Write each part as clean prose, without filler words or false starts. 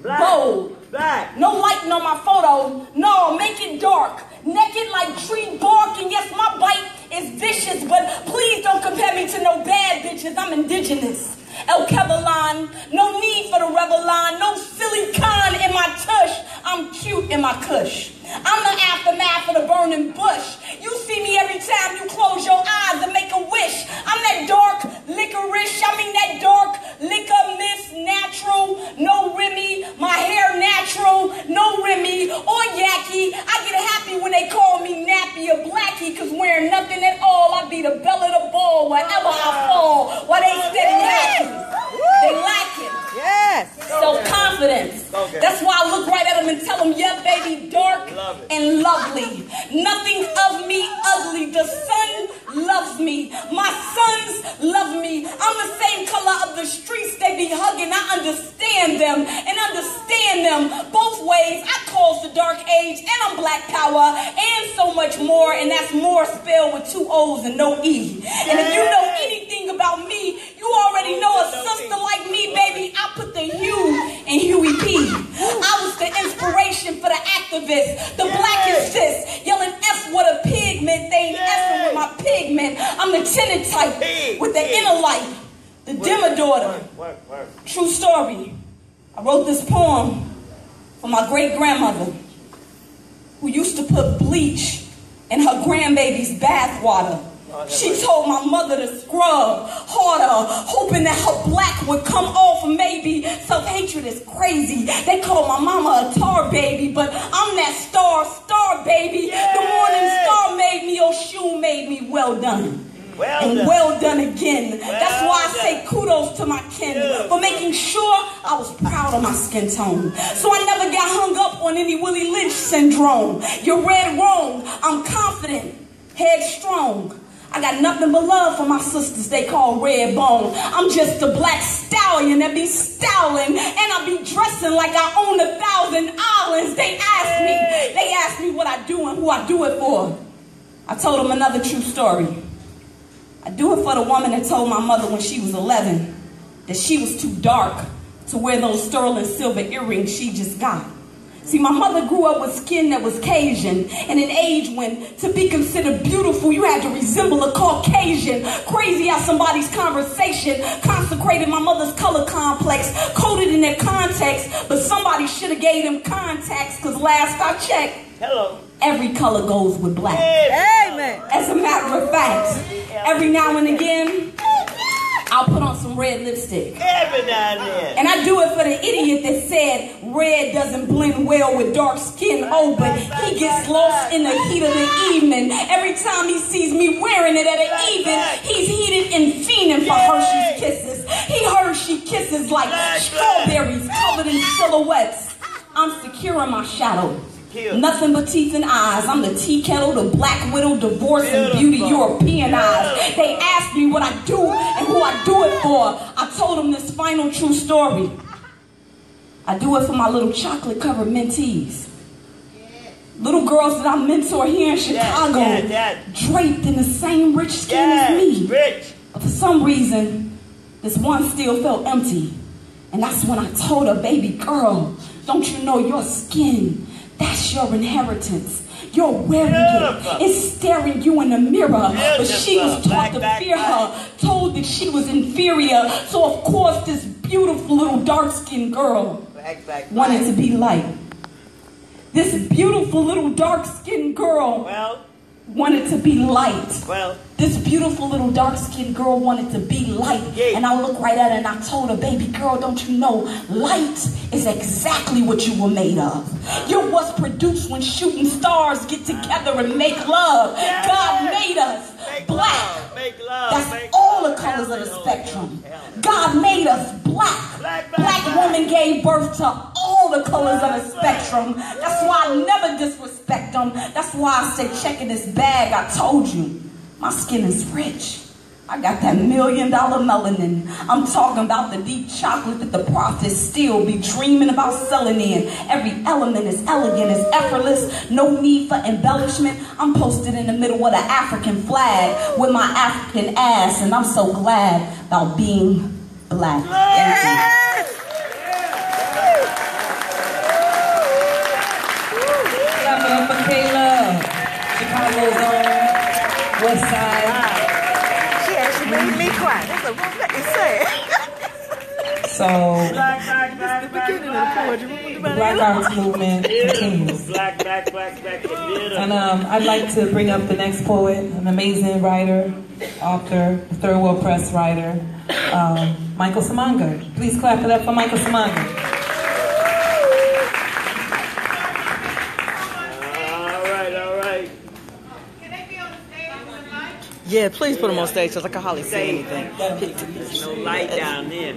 Black. Bold. Black. No lighting on my photo. No, make it dark. Naked like tree bark. And yes, my bite is vicious, but please don't compare me to no bad bitches. I'm indigenous. El Kevalan, no need for the Revlon, no silly con in my tush. I'm cute in my kush. I'm the aftermath of the burning bush. You see me every time you close your eyes and make a wish. I'm that dark licorice, that dark liquor mist, natural, no Remy, my hair natural, no Remy or Yaki. I get happy when they call me nappy or blackie, cause wearing nothing at all, I be the belle of the ball wherever I fall, while they steady hacking. They lacking. Yes. Self-confidence. Okay. That's why I look right at them and tell them, yeah, baby, dark and lovely. Nothing of me ugly. The sun loves me. My sons love me. I'm the same color of the streets they be hugging. I understand them and understand them both ways. I cause the dark age and I'm black power and so much more. And that's more spelled with 2 O's and no E. And if you know anything about me, you already know a sister like me, baby. I put the Hugh in Huey P. I was the inspiration for the activists, the blackest sis, yelling F with a pigment. They ain't effing with my pigment. I'm the tenant type with the inner light, the dimmer daughter. True story. I wrote this poem for my great-grandmother who used to put bleach in her grandbaby's bathwater. She told my mother to scrub harder, hoping that her black would come off. Maybe self-hatred is crazy. They call my mama a tar baby, but I'm that star baby. The morning star made me, Oshun made me. Well done. Well done again. That's why I say kudos to my kin for making sure I was proud of my skin tone. So I never got hung up on any Willie Lynch syndrome. You're read wrong. I'm confident, headstrong. I got nothing but love for my sisters they call red bone. I'm just a black stallion that be styling, and I be dressing like I own 1,000 islands. They ask me what I do and who I do it for. I told them another true story. I do it for the woman that told my mother when she was 11 that she was too dark to wear those sterling silver earrings she just got. See, my mother grew up with skin that was Cajun, and an age when to be considered beautiful, you had to resemble a Caucasian. Crazy how somebody's conversation consecrated my mother's color complex, coded in their context, but somebody should have gave them contacts, because last I checked, every color goes with black. Amen. As a matter of fact, every now and again, I'll put on some red lipstick. Every now and then. And I do it for the idiot that said red doesn't blend well with dark skin. Oh, but he gets lost in the heat of the evening. Every time he sees me wearing it at an even, he's heated and fiending for Hershey's kisses. He Hershey kisses like strawberries covered in silhouettes. I'm secure in my shadow. Nothing but teeth and eyes. I'm the tea kettle, the black widow, divorce and beauty, Europeanized. They asked me what I do and who I do it for. I told them this final true story. I do it for my little chocolate covered mentees. Little girls that I mentor here in Chicago, draped in the same rich skin as me. But for some reason, this one still felt empty. And that's when I told her, baby girl, don't you know your skin? That's your inheritance. You're wearing it. It's staring you in the mirror. But she was taught to fear her, told that she was inferior. So of course this beautiful little dark-skinned girl wanted to be light. This beautiful little dark-skinned girl wanted to be light. This beautiful little dark-skinned girl wanted to be light. And I looked right at her and I told her, baby girl, don't you know, light is exactly what you were made of. You're what's produced when shooting stars get together and make love. God made us black. That's all the colors of the spectrum. God made us black. Black woman gave birth to all the colors of the spectrum. That's why I never disrespect them. That's why I say, check in this bag. I told you. My skin is rich. I got that $1 million melanin. I'm talking about the deep chocolate that the prophets still be dreaming about selling in. Every element is elegant, is effortless, no need for embellishment. I'm posted in the middle of the African flag with my African ass, and I'm so glad about being black. Thank you. So The beginning of the poetry. the Black Arts Movement continues. Black. And I'd like to bring up the next poet, an amazing writer, author, Third World Press writer, Michael Samanga. Please clap it up for Michael Samanga. All right. Can they be on the stage with a mic? Yeah, please put them on stage because I can hardly say anything. There's no light down there.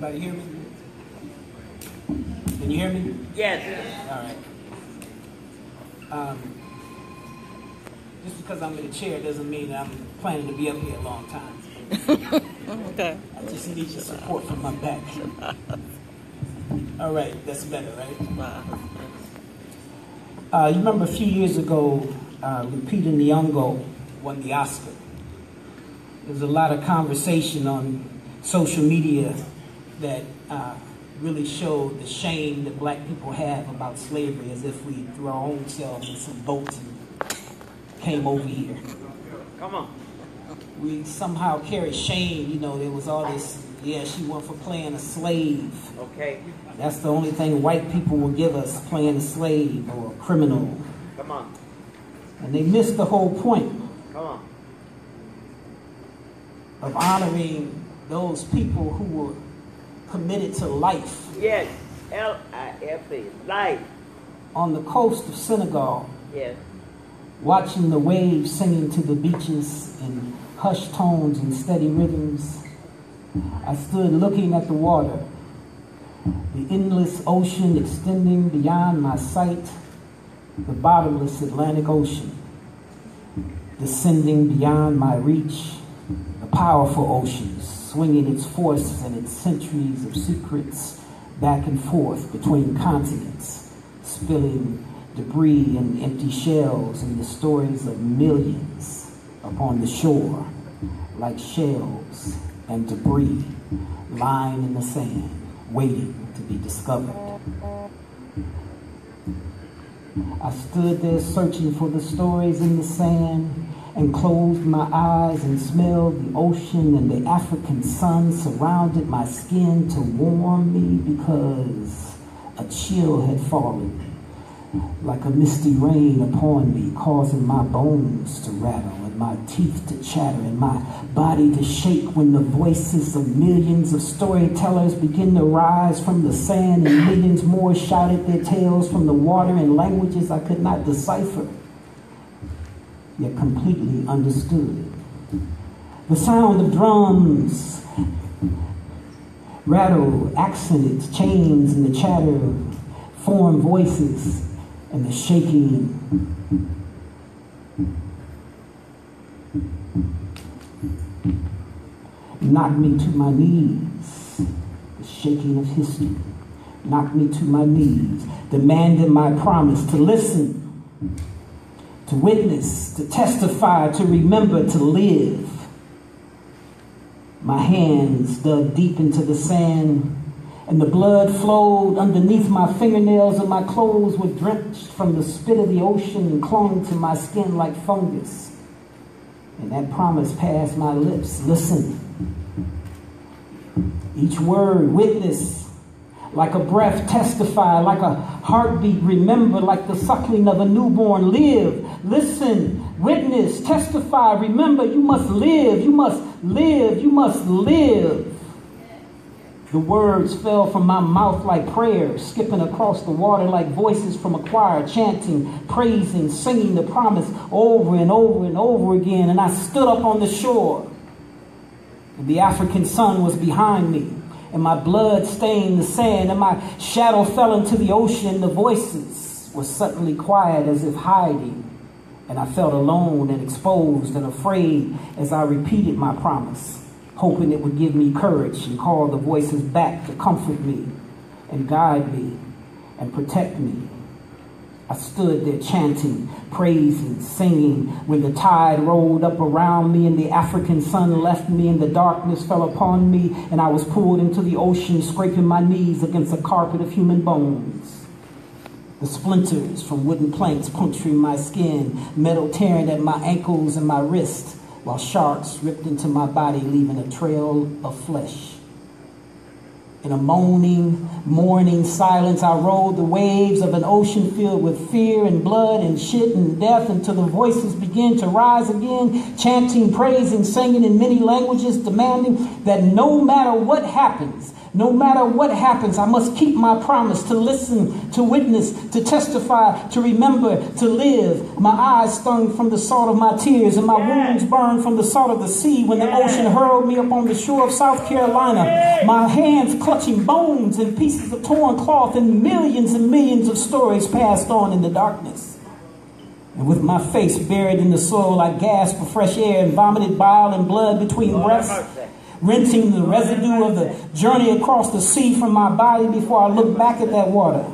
Everybody hear me? Can you hear me? Yes. All right. Just because I'm in a chair doesn't mean that I'm planning to be up here a long time. Okay. I just need your support from my back. All right, that's better, right? You remember a few years ago, Lupita Nyong'o won the Oscar. There was a lot of conversation on social media that really showed the shame that black people have about slavery, as if we threw our own selves in some boats and came over here. Come on. We somehow carry shame. You know, there was all this, yeah, she won for playing a slave. Okay. That's the only thing white people will give us, playing a slave or a criminal. Come on. And they missed the whole point Come on. of honoring those people who were committed to life. Yes. L-I-F-E. Life. On the coast of Senegal, Yes. watching the waves singing to the beaches in hushed tones and steady rhythms, I stood looking at the water, the endless ocean extending beyond my sight, the bottomless Atlantic Ocean, descending beyond my reach, the powerful oceans, swinging its force and its centuries of secrets back and forth between continents, spilling debris and empty shells and the stories of millions upon the shore, like shells and debris lying in the sand, waiting to be discovered. I stood there searching for the stories in the sand and closed my eyes and smelled the ocean, and the African sun surrounded my skin to warm me because a chill had fallen like a misty rain upon me, causing my bones to rattle and my teeth to chatter and my body to shake when the voices of millions of storytellers begin to rise from the sand, and millions more shouted their tales from the water in languages I could not decipher, yet completely understood. The sound of drums rattle, accented chains, and the chatter of foreign voices, and the shaking knocked me to my knees. The shaking of history knocked me to my knees, demanding my promise to listen, to witness, to testify, to remember, to live. My hands dug deep into the sand, and the blood flowed underneath my fingernails, and my clothes were drenched from the spit of the ocean and clung to my skin like fungus. And that promise passed my lips. Listen. Each word, witness, like a breath, testify, like a heartbeat, remember, like the suckling of a newborn, live. Listen, witness, testify, remember, you must live, you must live, you must live. The words fell from my mouth like prayers, skipping across the water like voices from a choir, chanting, praising, singing the promise over and over and over again. And I stood up on the shore, and the African sun was behind me, and my blood stained the sand, and my shadow fell into the ocean. The voices were suddenly quiet as if hiding, and I felt alone and exposed and afraid as I repeated my promise, hoping it would give me courage and call the voices back to comfort me and guide me and protect me. I stood there chanting, praising, singing, when the tide rolled up around me and the African sun left me and the darkness fell upon me and I was pulled into the ocean, scraping my knees against a carpet of human bones. The splinters from wooden planks puncturing my skin, metal tearing at my ankles and my wrists, while sharks ripped into my body, leaving a trail of flesh. In a moaning, mourning silence, I rode the waves of an ocean filled with fear and blood and shit and death until the voices began to rise again, chanting, praising, singing in many languages, demanding that no matter what happens, I must keep my promise to listen, to witness, to testify, to remember, to live. My eyes stung from the salt of my tears and my wounds burned from the salt of the sea when the ocean hurled me up on the shore of South Carolina. My hands clutching bones and pieces of torn cloth and millions of stories passed on in the darkness. And with my face buried in the soil, I gasped for fresh air and vomited bile and blood between breaths, rinsing the residue of the journey across the sea from my body before I looked back at that water,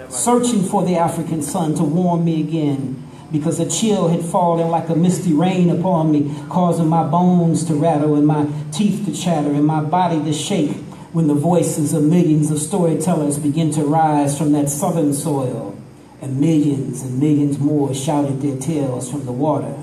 searching for the African sun to warm me again, because a chill had fallen like a misty rain upon me, causing my bones to rattle and my teeth to chatter and my body to shake when the voices of millions of storytellers begin to rise from that southern soil, and millions more shouted their tales from the water.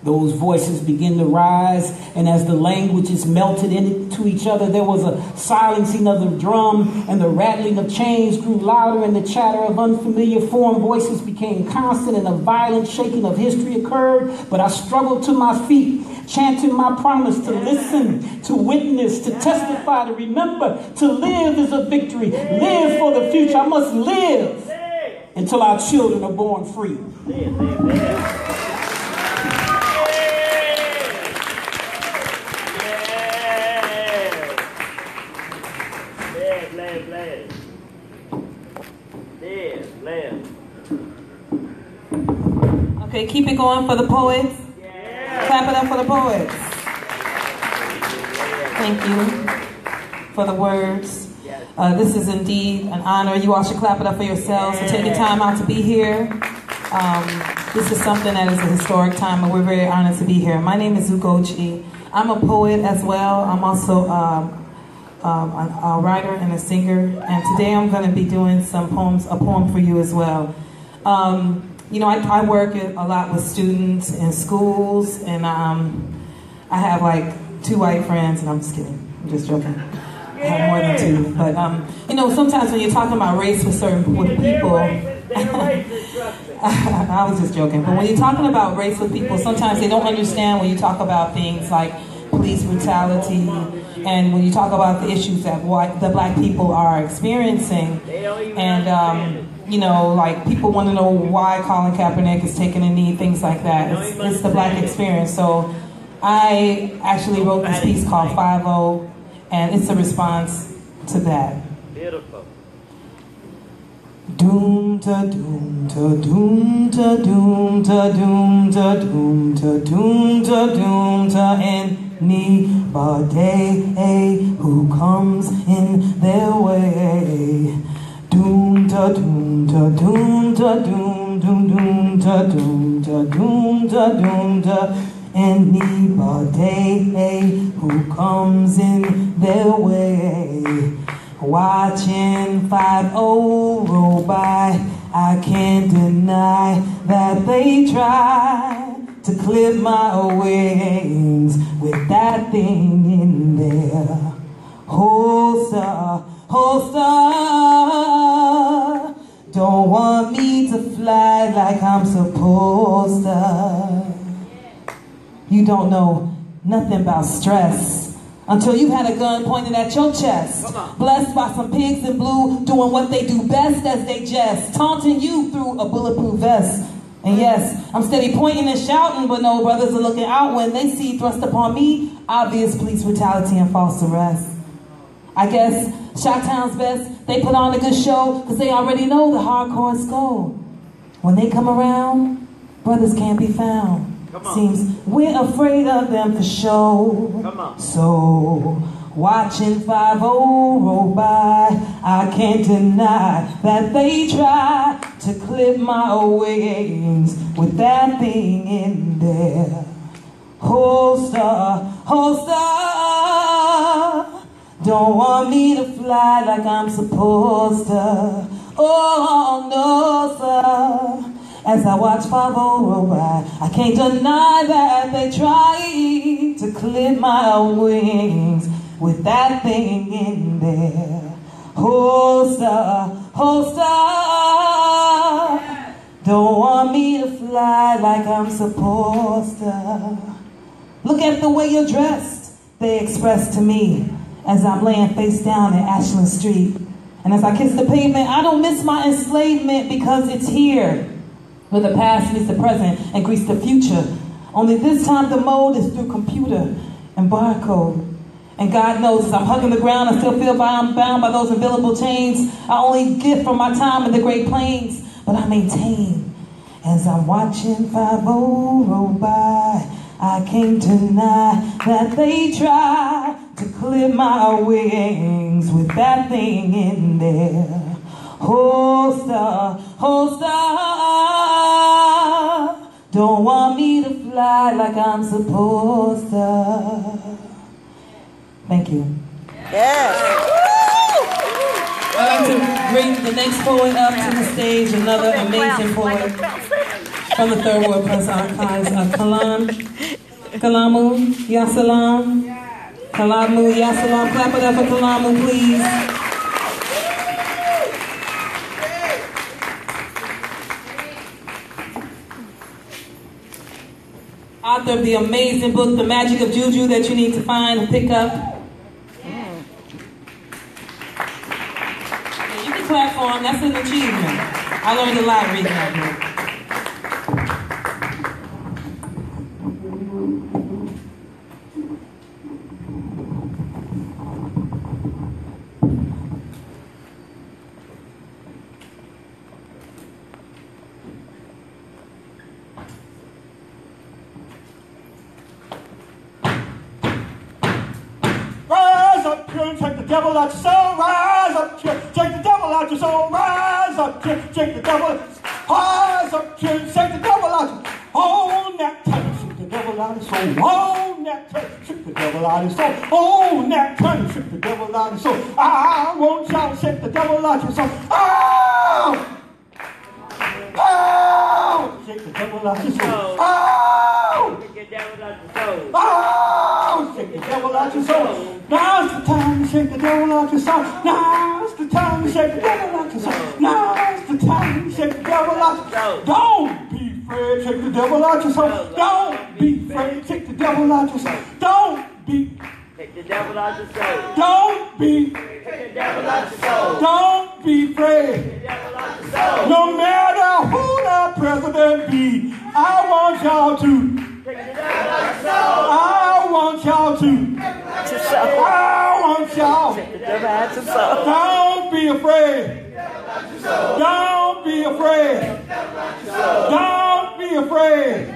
Those voices begin to rise, and as the languages melted into each other, there was a silencing of the drum, and the rattling of chains grew louder, and the chatter of unfamiliar foreign voices became constant, and a violent shaking of history occurred. But I struggled to my feet, chanting my promise to listen, to witness, to testify, to remember. To live is a victory. Live for the future. I must live until our children are born free. Okay, keep it going for the poets. Clap it up for the poets. Thank you for the words. This is indeed an honor. You all should clap it up for yourselves for taking time out to be here. This is something that is a historic time, and we're very honored to be here. My name is Ugochi. I'm a poet as well. I'm also a writer and a singer, and today I'm going to be doing some poems, a poem for you as well. You know, I work a lot with students in schools, and I have like 2 white friends, and I'm just kidding. I'm just joking. I have more than 2, but you know, sometimes when you're talking about race with people, I was just joking. But when you're talking about race with people, sometimes they don't understand when you talk about things like police brutality, and when you talk about the issues that the black people are experiencing, and you know, like people want to know why Colin Kaepernick is taking a knee, things like that. It's the black experience. So I actually wrote this piece called 5-0, and it's a response to that. Beautiful. Doom ta doom ta doom ta doom ta doom ta doom ta doom ta doom ta anybody who comes in their way. Doom ta doom ta doom ta doom doom doom ta doom ta doom ta doom ta anybody who comes in their way. Watching 5-0 roll by, I can't deny that they try to clip my wings with that thing in there. Holster, holster, don't want me to fly like I'm supposed to. You don't know nothing about stress until you had a gun pointed at your chest. Blessed by some pigs in blue doing what they do best as they jest, taunting you through a bulletproof vest. And yes, I'm steady pointing and shouting, but no brothers are looking out when they see thrust upon me obvious police brutality and false arrest. I guess Chi-Town's best, they put on a good show because they already know the hardcore go. When they come around, brothers can't be found. Seems we're afraid of them for sure. So, watching 5-0 roll by, I can't deny that they try to clip my wings with that thing in there. Holster, holster, don't want me to fly like I'm supposed to. Oh no, sir. As I watch 5-0 roll by, I can't deny that they try to clip my wings with that thing in there. Holster, holster, don't want me to fly like I'm supposed to. Look at the way you're dressed, they express to me as I'm laying face down in Ashland Street. And as I kiss the pavement, I don't miss my enslavement because it's here, where the past meets the present and greets the future. Only this time the mode is through computer and barcode. And God knows as I'm hugging the ground, I still feel I'm bound by those invisible chains. I only get from my time in the Great Plains, but I maintain. As I'm watching 5-0 roll by, I can't deny that they try to clip my wings with that thing in there. Holster, holster, don't want me to fly like I'm supposed to. Thank you. Yes. I'd like to bring the next poet up to the stage, another amazing poet from the Third World Press Archives, Kalamu Yasalam. Kalamu Yasalam. Clap it up for Kalamu, please. Author of the amazing book, The Magic of Juju, that you need to find and pick up. Yeah, you can clap for him, that's an achievement. I learned a lot reading that book. Take the devil out your soul, rise up, take the devil out your soul, rise up, take the devil, rise up, take the devil out your, own that time, shake the devil out your soul, own that time, shake the devil out your soul, own that time, shake the devil out your soul, I want y'all to shake the devil out your soul, oh! Oh! Shake the devil out your soul, oh! Shake the devil out your soul, oh! Shake the devil out your soul. Now's the time to shake the devil out your soul. Now's the time to shake the devil out your soul. Now's the time to shake the devil out your soul. Don't be afraid, shake the devil out your soul. Don't be afraid, shake the devil out your soul. Don't be. Take the devil out your soul. Don't be. Take the devil out your soul. Don't be afraid. Take the devil out your soul. No matter who the president be, I want y'all to. Take the devil out your soul. I want y'all to. I want y'all. Don't be afraid. Don't be afraid. Don't be afraid.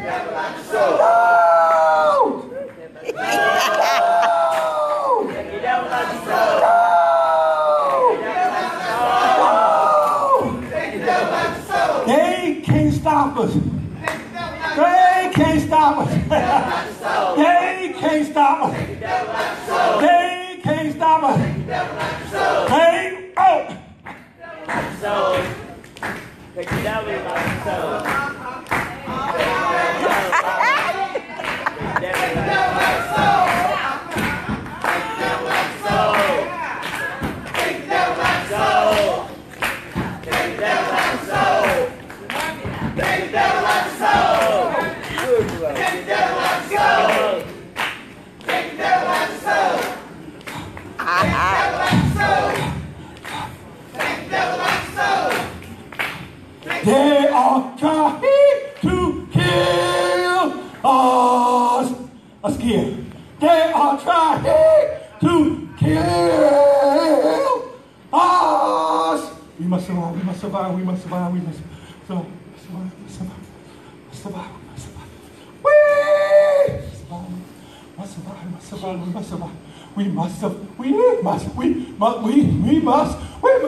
They can't stop us. They can't stop us. They can't stop us. They can't stop us. They, oh! Take the devil out your soul. Take the devil out your soul. Take the devil out your soul. Take the devil out your soul. Take the devil out your soul. Take the devil out your soul. Take the devil out your soul. Take the devil out your soul. Take the devil out your soul. Take the devil out your soul. They are trying to kill us. Us here. They are trying to kill must survive, we must survive, we must survive, survive, survive, survive. We must survive, must survive, we must survive. We must,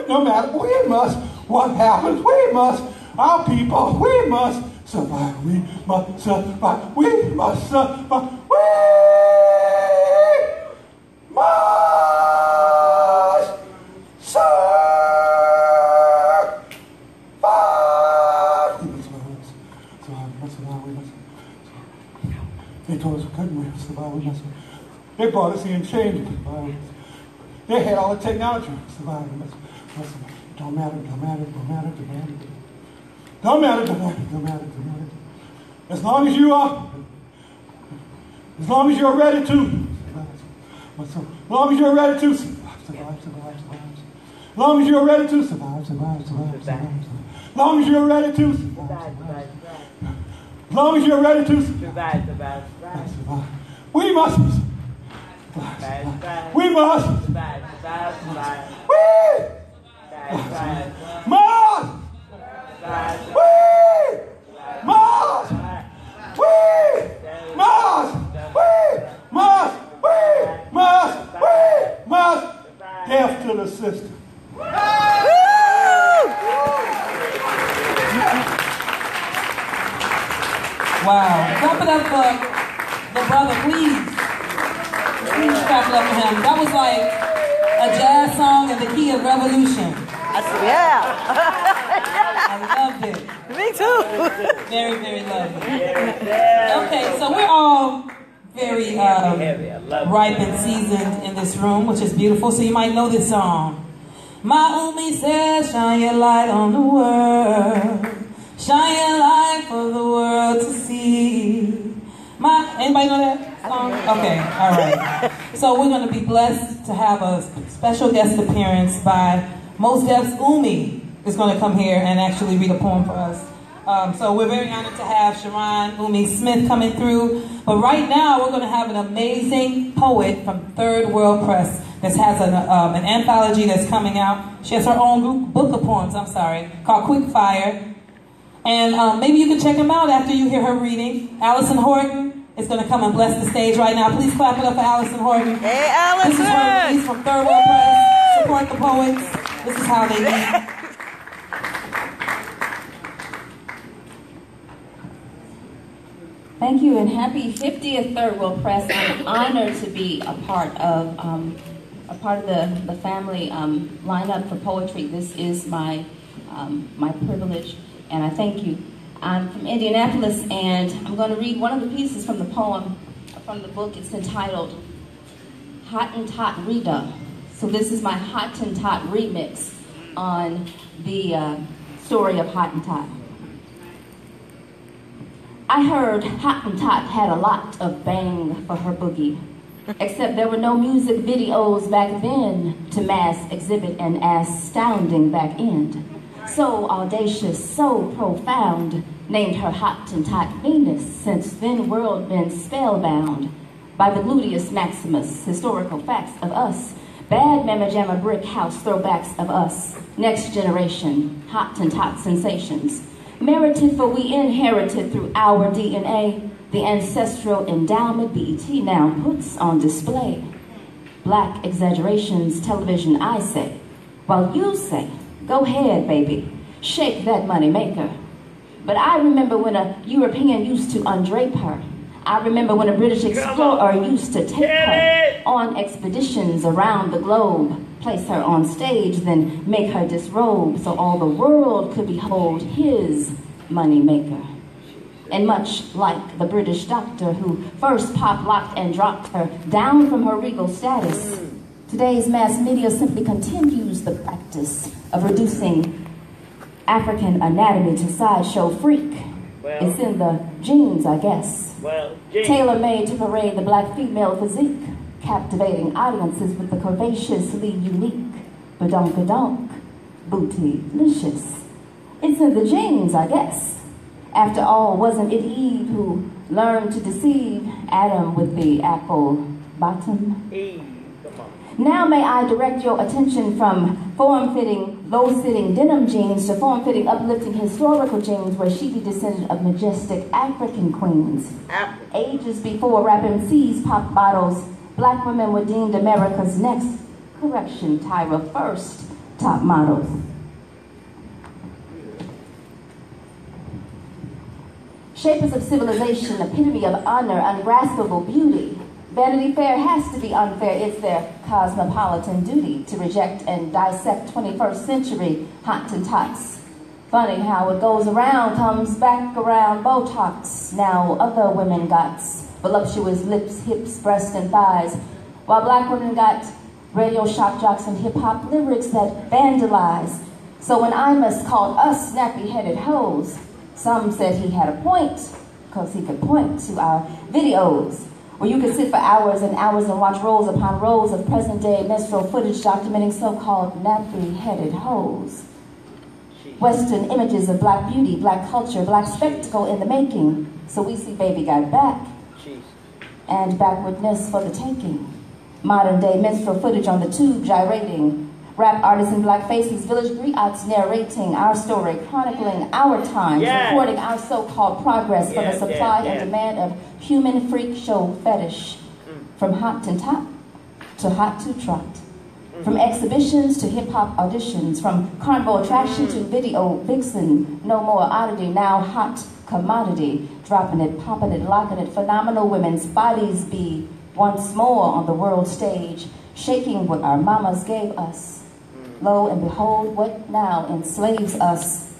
no matter, we must, what happens, we must, our people, we must survive, we must survive, we must survive, we must survive. We must survive, we must survive, we must survive. They told us we couldn't, we must survive, we must survive. They brought us in change. They had all the technology. Survive. Don't matter. As long as you are, as long as you're ready to, as long as you're ready to survive. As long as you're ready to survive. As long as you're ready to survive. As long as you're ready to survive. We must. We must. We must. Death to the system. Wow. Clap it up for the brother, please. Please clap it up for him. That was like a jazz song in the key of revolution. Yeah. I loved it. Me too. Very, very lovely. Okay, so we're all very ripe and seasoned in this room, which is beautiful. So you might know this song. My Umi says, shine your light on the world. Shine your light for the world to see. Anybody know that song? Okay, all right. So we're going to be blessed to have a special guest appearance by Mos Def's Umi is going to come here and actually read a poem for us. So we're very honored to have Sharon Umi Smith coming through. But right now we're going to have an amazing poet from Third World Press that has an anthology that's coming out. She has her own book of poems, called Quick Fire. And maybe you can check them out after you hear her reading. Allison Horton is going to come and bless the stage right now. Please clap it up for Allison Horton. Hey, Allison! This is her release from Third World Press. Support the poets. This is how they lead. Thank you, and happy 50th Third World Press. I'm honored to be a part of the family lineup for poetry. This is my my privilege, and I thank you. I'm from Indianapolis, and I'm going to read one of the pieces from the poem, from the book. It's entitled Hottentot Rita. So this is my Hottentot remix on the story of Hottentot. I heard Hottentot had a lot of bang for her boogie, except there were no music videos back then to mass exhibit an astounding back end. So audacious, so profound, named her Hottentot Venus, since then world been spellbound by the gluteus maximus, historical facts of us, bad mamma jamma brick house throwbacks of us, next generation Hottentot sensations, merited for we inherited through our DNA, the ancestral endowment BET now puts on display. Black exaggerations, television I say, while you say, go ahead, baby, shake that money maker. But I remember when a European used to undrape her. I remember when a British explorer used to take her on expeditions around the globe, place her on stage, then make her disrobe so all the world could behold his money maker. And much like the British doctor who first pop-locked and dropped her down from her regal status, today's mass media simply continues the practice of reducing African anatomy to sideshow freak. Well, It's in the genes, I guess. well, Tailor-made to parade the black female physique, captivating audiences with the curvaceously unique badonkadonk, bootylicious. It's in the genes, I guess. After all, wasn't it Eve who learned to deceive Adam with the apple bottom? Eve, come on. Now may I direct your attention from form-fitting low-sitting denim jeans to form-fitting, uplifting historical jeans where she be descendant of majestic African queens. Ages before rap MCs popped bottles, black women were deemed America's next, correction, Tyra, first top models. Shapers of civilization, epitome of honor, ungraspable beauty. Vanity Fair has to be unfair. It's their cosmopolitan duty to reject and dissect 21st century Hottentots. Funny how it goes around, comes back around. Botox. Now other women got voluptuous lips, hips, breasts, and thighs, while black women got radio shock jocks and hip-hop lyrics that vandalize. So when Imus called us snappy-headed hoes, some said he had a point, because he could point to our videos, where you could sit for hours and hours and watch rows upon rows of present-day menstrual footage documenting so-called nappy-headed hoes. Western images of black beauty, black culture, black spectacle in the making. So we see Baby Got Back, and backwardness for the taking. Modern-day menstrual footage on the tube gyrating. Rap artists in black faces, village griots narrating our story, chronicling our times, recording our so-called progress for the supply and demand of human freak show fetish. From Hottentot to hot to trot. From exhibitions to hip-hop auditions. From carnival attraction to video vixen. No more oddity, now hot commodity. Dropping it, popping it, locking it. Phenomenal women's bodies be once more on the world stage, shaking what our mamas gave us. Lo and behold, what now enslaves us?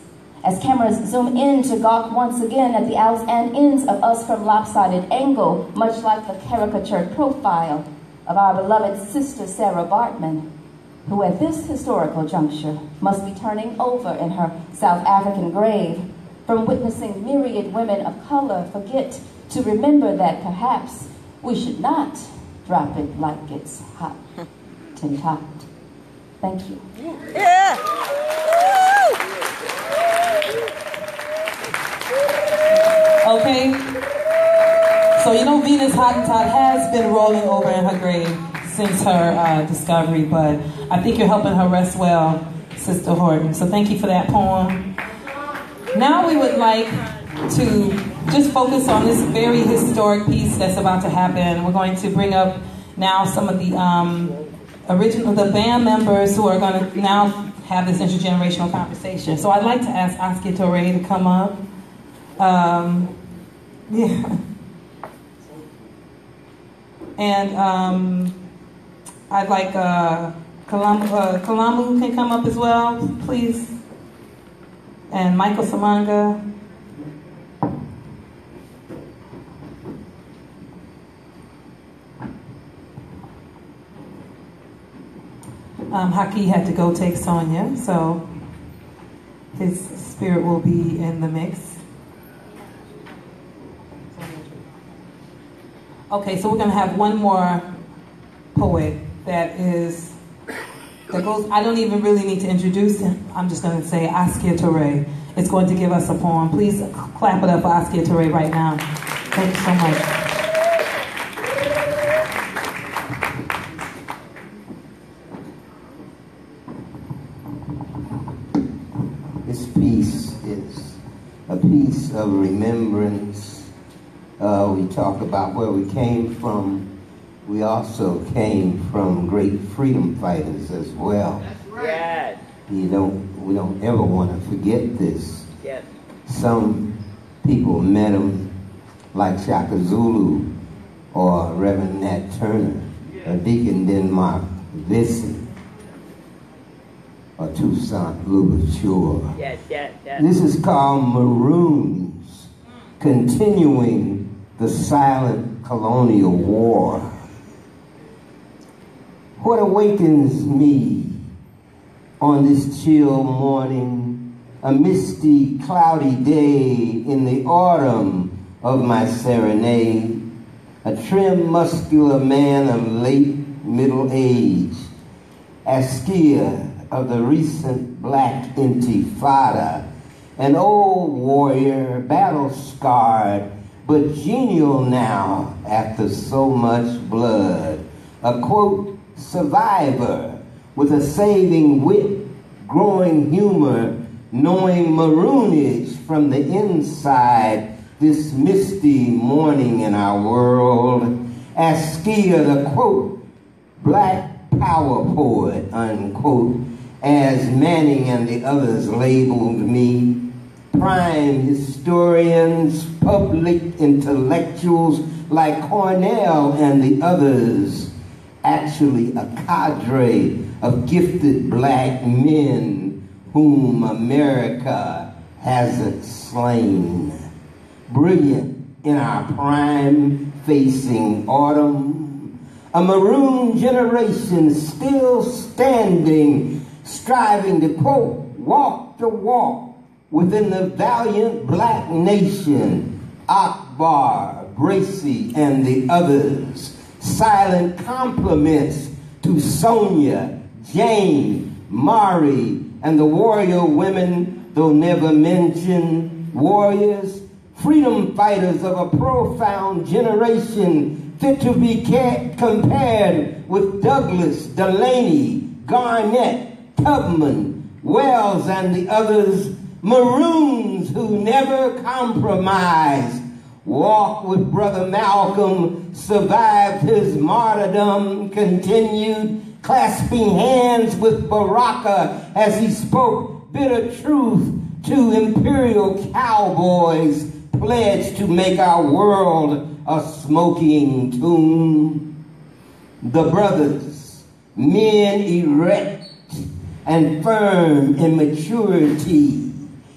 As cameras zoom in to gawk once again at the outs and ins of us from lopsided angle, much like the caricatured profile of our beloved sister Sarah Bartman, who at this historical juncture must be turning over in her South African grave from witnessing myriad women of color forget to remember that perhaps we should not drop it like it's hot and hot. Thank you. Yeah. Okay. So you know Venus Hottentot has been rolling over in her grave since her discovery, but I think you're helping her rest well, Sister Horton. So thank you for that poem. Now we would like to just focus on this very historic piece that's about to happen. We're going to bring up now some of the the band members who are going to now have this intergenerational conversation. So I'd like to ask Askia Torre to come up. Yeah. And I'd like Kalamu can come up as well, please. And Michael Samanga. Haki had to go take Sonia, so his spirit will be in the mix. Okay, so we're going to have one more poet that goes, I don't even really need to introduce him. I'm just going to say Askia Torre is going to give us a poem. Please clap it up for Askia Torre right now. Thank you so much. This piece is a piece of remembrance. We talk about where we came from. We also came from great freedom fighters as well. That's right. Yes. We don't ever want to forget this. Yes. Some people met him like Shaka Zulu or Reverend Nat Turner or Deacon Denmark Vesey or Toussaint Louverture. Yes, yes, yes. This is called Maroons, continuing the silent colonial war. What awakens me on this chill morning, a misty, cloudy day in the autumn of my serenade, a trim, muscular man of late middle age, Askia of the recent Black Intifada, an old warrior, battle-scarred, but genial now after so much blood, a quote, survivor with a saving wit, growing humor, knowing maroonage from the inside this misty morning in our world. As Skia, the quote, black power poet, unquote, as Manning and the others labeled me, prime historians, public intellectuals like Cornell and the others, actually a cadre of gifted black men whom America hasn't slain. Brilliant in our prime facing autumn, a maroon generation still standing, striving to, quote, walk the walk within the valiant black nation. Akbar, Gracie, and the others. Silent compliments to Sonia, Jane, Mari, and the warrior women, though never mentioned, warriors, freedom fighters of a profound generation fit to be compared with Douglas, Delaney, Garnett, Tubman, Wells, and the others, maroons who never compromised, walked with Brother Malcolm, survived his martyrdom, continued clasping hands with Baraka as he spoke bitter truth to imperial cowboys, pledged to make our world a smoking tomb. The brothers, men erect and firm in maturity,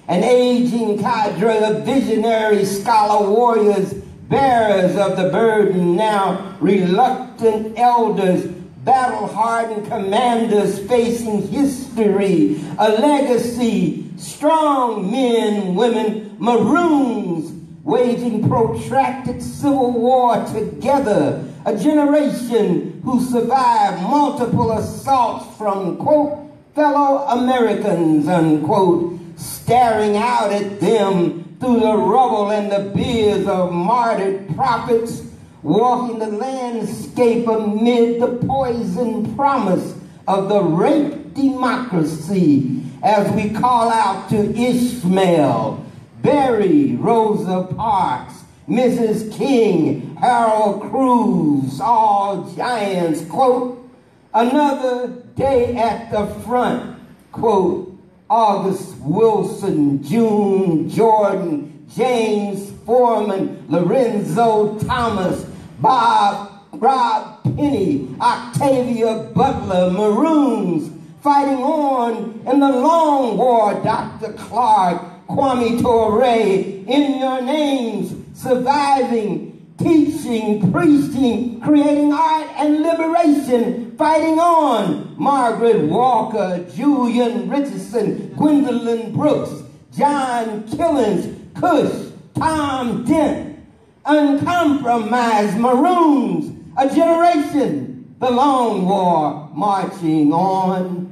an aging cadre of visionary scholar warriors, bearers of the burden, now reluctant elders, battle-hardened commanders facing history, a legacy, strong men, women, maroons, waging protracted civil war together, a generation who survived multiple assaults from, quote, fellow Americans, unquote, staring out at them through the rubble and the beards of martyred prophets, walking the landscape amid the poison promise of the rape democracy, as we call out to Ishmael, Berry, Rosa Parks, Mrs. King, Harold Cruz, all giants, quote, another day at the front, quote, August Wilson, June Jordan, James Foreman, Lorenzo Thomas, Rob Penny, Octavia Butler, Maroons, fighting on in the long war, Dr. Clark, Kwame Ture, in your names, surviving, teaching, preaching, creating art and liberation, fighting on, Margaret Walker, Julian Richardson, Gwendolyn Brooks, John Killens, Cush, Tom Dent, uncompromised maroons, a generation, the long war marching on.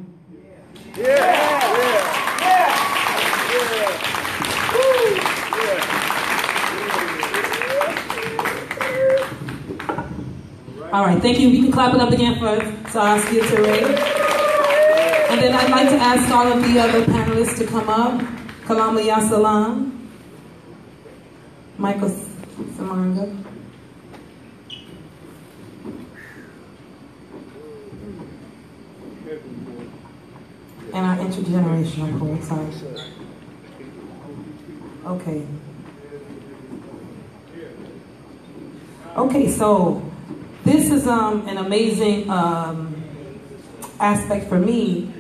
All right, thank you. We can clap it up again for Saskia Ture. And then I'd like to ask all of the other panelists to come up. Kalam Ya Salam, Michael Samanga. And our intergenerational poet, sorry. Okay. Okay, so this is an amazing aspect for me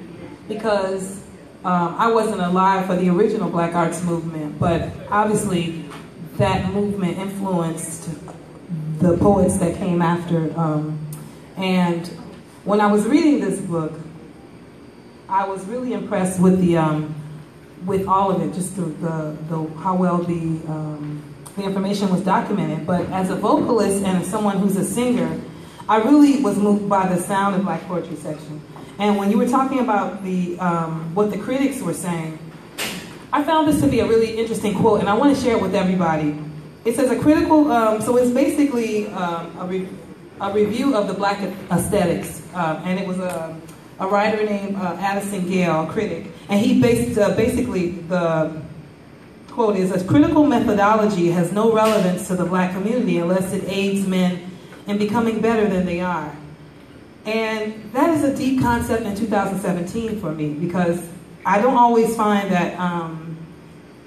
because I wasn't alive for the original Black Arts Movement, but obviously that movement influenced the poets that came after. And when I was reading this book, I was really impressed with the with all of it, just the how well the information was documented. But as a vocalist and as someone who's a singer, I really was moved by the sound of Black Poetry Section. And when you were talking about the what the critics were saying, I found this to be a really interesting quote, and I want to share it with everybody. It says a critical, so it's basically a review of the Black aesthetics, and it was a writer named Addison Gale, a critic, and he basically the quote is, "A critical methodology has no relevance to the black community unless it aids men in becoming better than they are." And that is a deep concept in 2017 for me, because I don't always find that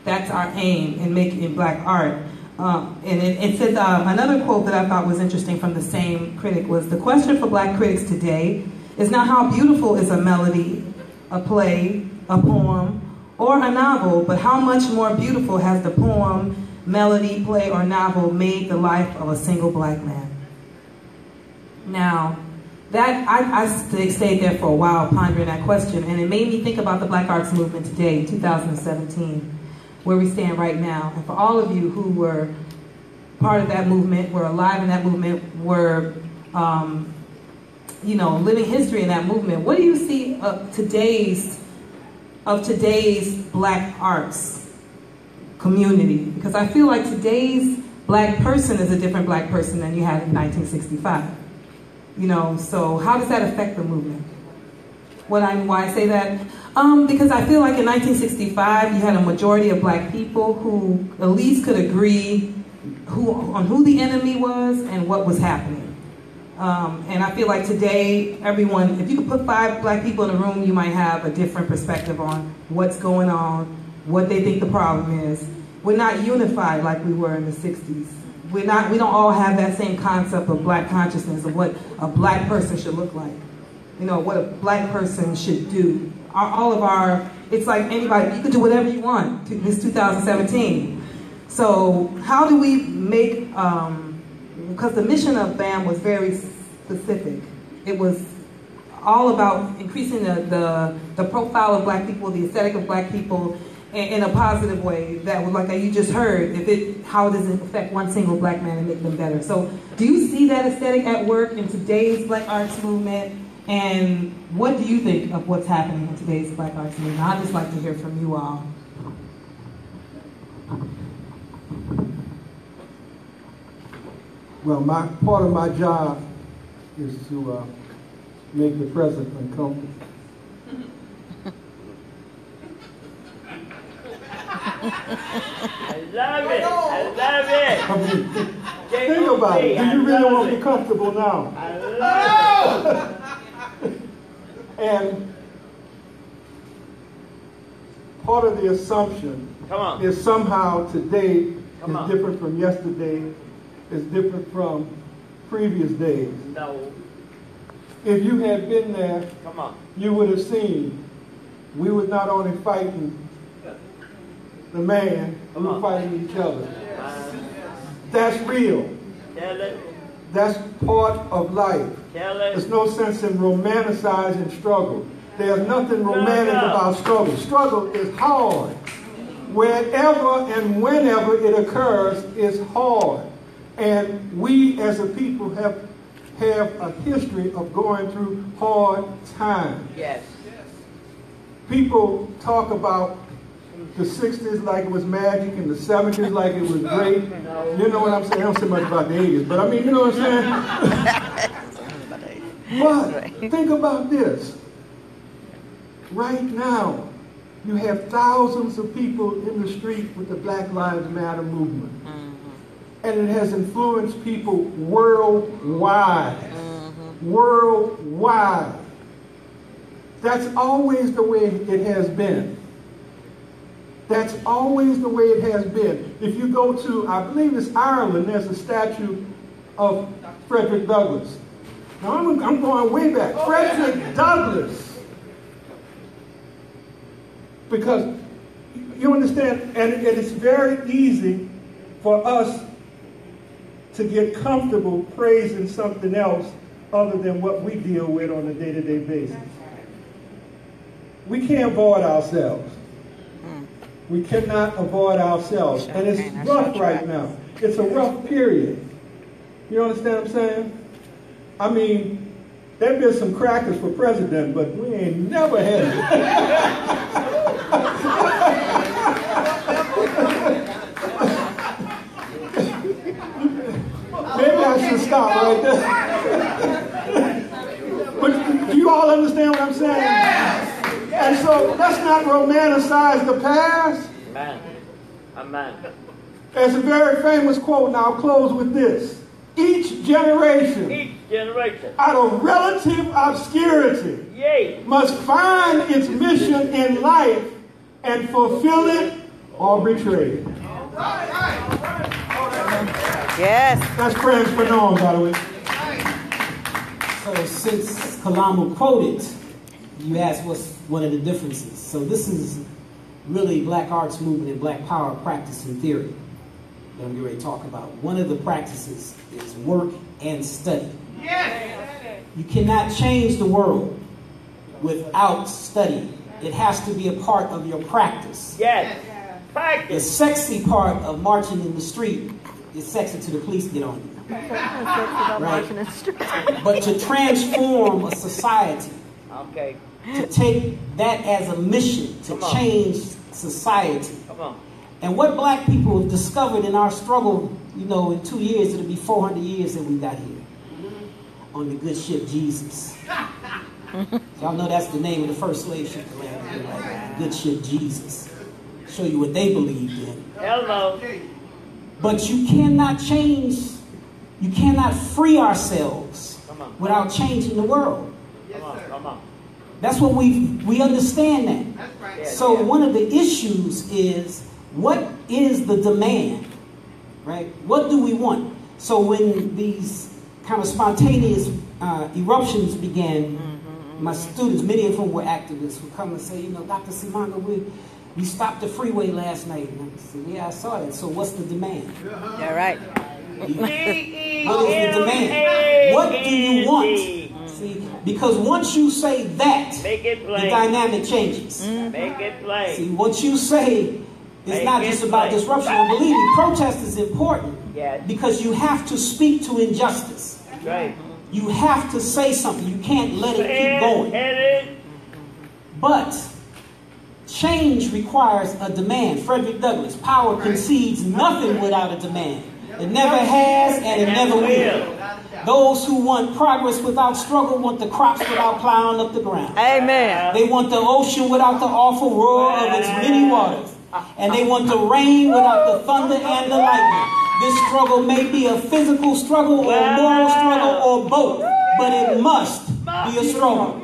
that's our aim in making black art. And it says, another quote that I thought was interesting from the same critic was, "The question for black critics today is not how beautiful is a melody, a play, a poem, or a novel, but how much more beautiful has the poem, melody, play, or novel made the life of a single black man." Now, that I stayed there for a while pondering that question, and it made me think about the Black Arts Movement today, 2017, where we stand right now. And for all of you who were part of that movement, were alive in that movement, were living history in that movement, what do you see of today's black arts community? Because I feel like today's black person is a different black person than you had in 1965. So how does that affect the movement? Why I say that? Because I feel like in 1965, you had a majority of black people who at least could agree on who the enemy was and what was happening. And I feel like today, everyone, if you could put 5 black people in a room, you might have a different perspective on what's going on, what they think the problem is. We're not unified like we were in the 60s. We don't all have that same concept of black consciousness of what a black person should look like. What a black person should do. It's like anybody, you can do whatever you want. It's 2017. So how do we make, because the mission of BAM was very specific. It was all about increasing the profile of black people, the aesthetic of black people, in a positive way that was like you just heard, how does it affect one single black man and make them better? So do you see that aesthetic at work in today's black arts movement? And what do you think of what's happening in today's black arts movement? I'd just like to hear from you all. Well, part of my job is to make the president uncomfortable. I love it. I love it. I mean, think about it. Do you really want to be comfortable now? I love it. And part of the assumption is somehow today is different from yesterday, is different from previous days. No. If you had been there, you would have seen we were not only fighting the man, we were fighting each other. That's real. Tell it. That's part of life. Tell it. There's no sense in romanticizing struggle. There's nothing romantic about struggle. Struggle is hard. Wherever and whenever it occurs, it's hard. And we as a people have a history of going through hard times. Yes. People talk about the 60s like it was magic and the 70s like it was great. You know what I'm saying? I don't say much about the 80s, but I mean, you know what I'm saying? But think about this. Right now, you have thousands of people in the street with the Black Lives Matter movement. And it has influenced people worldwide. Worldwide. That's always the way it has been. That's always the way it has been. If you go to, I believe it's Ireland, there's a statue of Frederick Douglass. Now I'm going way back. Frederick Douglass. Because you understand, and it's very easy for us to get comfortable praising something else other than what we deal with on a day-to-day basis. We can't avoid ourselves. We cannot avoid ourselves. And it's rough right now. It's a rough period. You understand what I'm saying? I mean, there'd been some crackers for president, but we ain't never had it. Maybe I should stop right there. But do you all understand what I'm saying? not romanticize the past. Amen. Amen. There's a very famous quote, and I'll close with this. Each generation, out of relative obscurity, must find its mission in life and fulfill it or betray it. Yes. That's prayers for Noam, by the way. So since Kalama quoted, you asked what's one of the differences. So this is really Black Arts Movement and Black Power practice and theory that I'm getting ready to talk about. One of the practices is work and study. Yes. You cannot change the world without study. It has to be a part of your practice. Yes. The Practice. sexy part of marching in the street is sexy to the police get on you. Right? But to transform a society, Okay. to take that as a mission to change society. Come on. And what black people have discovered in our struggle, you know, in 2 years, it'll be 400 years that we got here on the good ship Jesus. Y'all know that's the name of the first slave ship to land here, right? The good ship Jesus. Show you what they believed in. Hello. But you cannot change, you cannot free ourselves without changing the world. Come on. Come on. That's what we understand that. That's right. Yes. So one of the issues is, what is the demand, right? What do we want? So when these kind of spontaneous eruptions began, my students, many of whom were activists, would come and say, you know, Dr. Simanga, we stopped the freeway last night. And I said, yeah, I saw that. So what's the demand? Yeah, right. What is the demand? What do you want? See, because once you say that, Make it the plain. dynamic changes. Make it plain. See, what you say is Make not it just about plain. disruption. And believe me, protest is important Yes. because you have to speak to injustice. That's right. You have to say something. You can't let it keep going. Headed. But change requires a demand. Frederick Douglass, power concedes nothing without a demand. It never has and it never will. Those who want progress without struggle want the crops without plowing up the ground. Amen. They want the ocean without the awful roar of its many waters. And they want the rain without the thunder and the lightning. This struggle may be a physical struggle or a moral struggle or both, but it must be a struggle.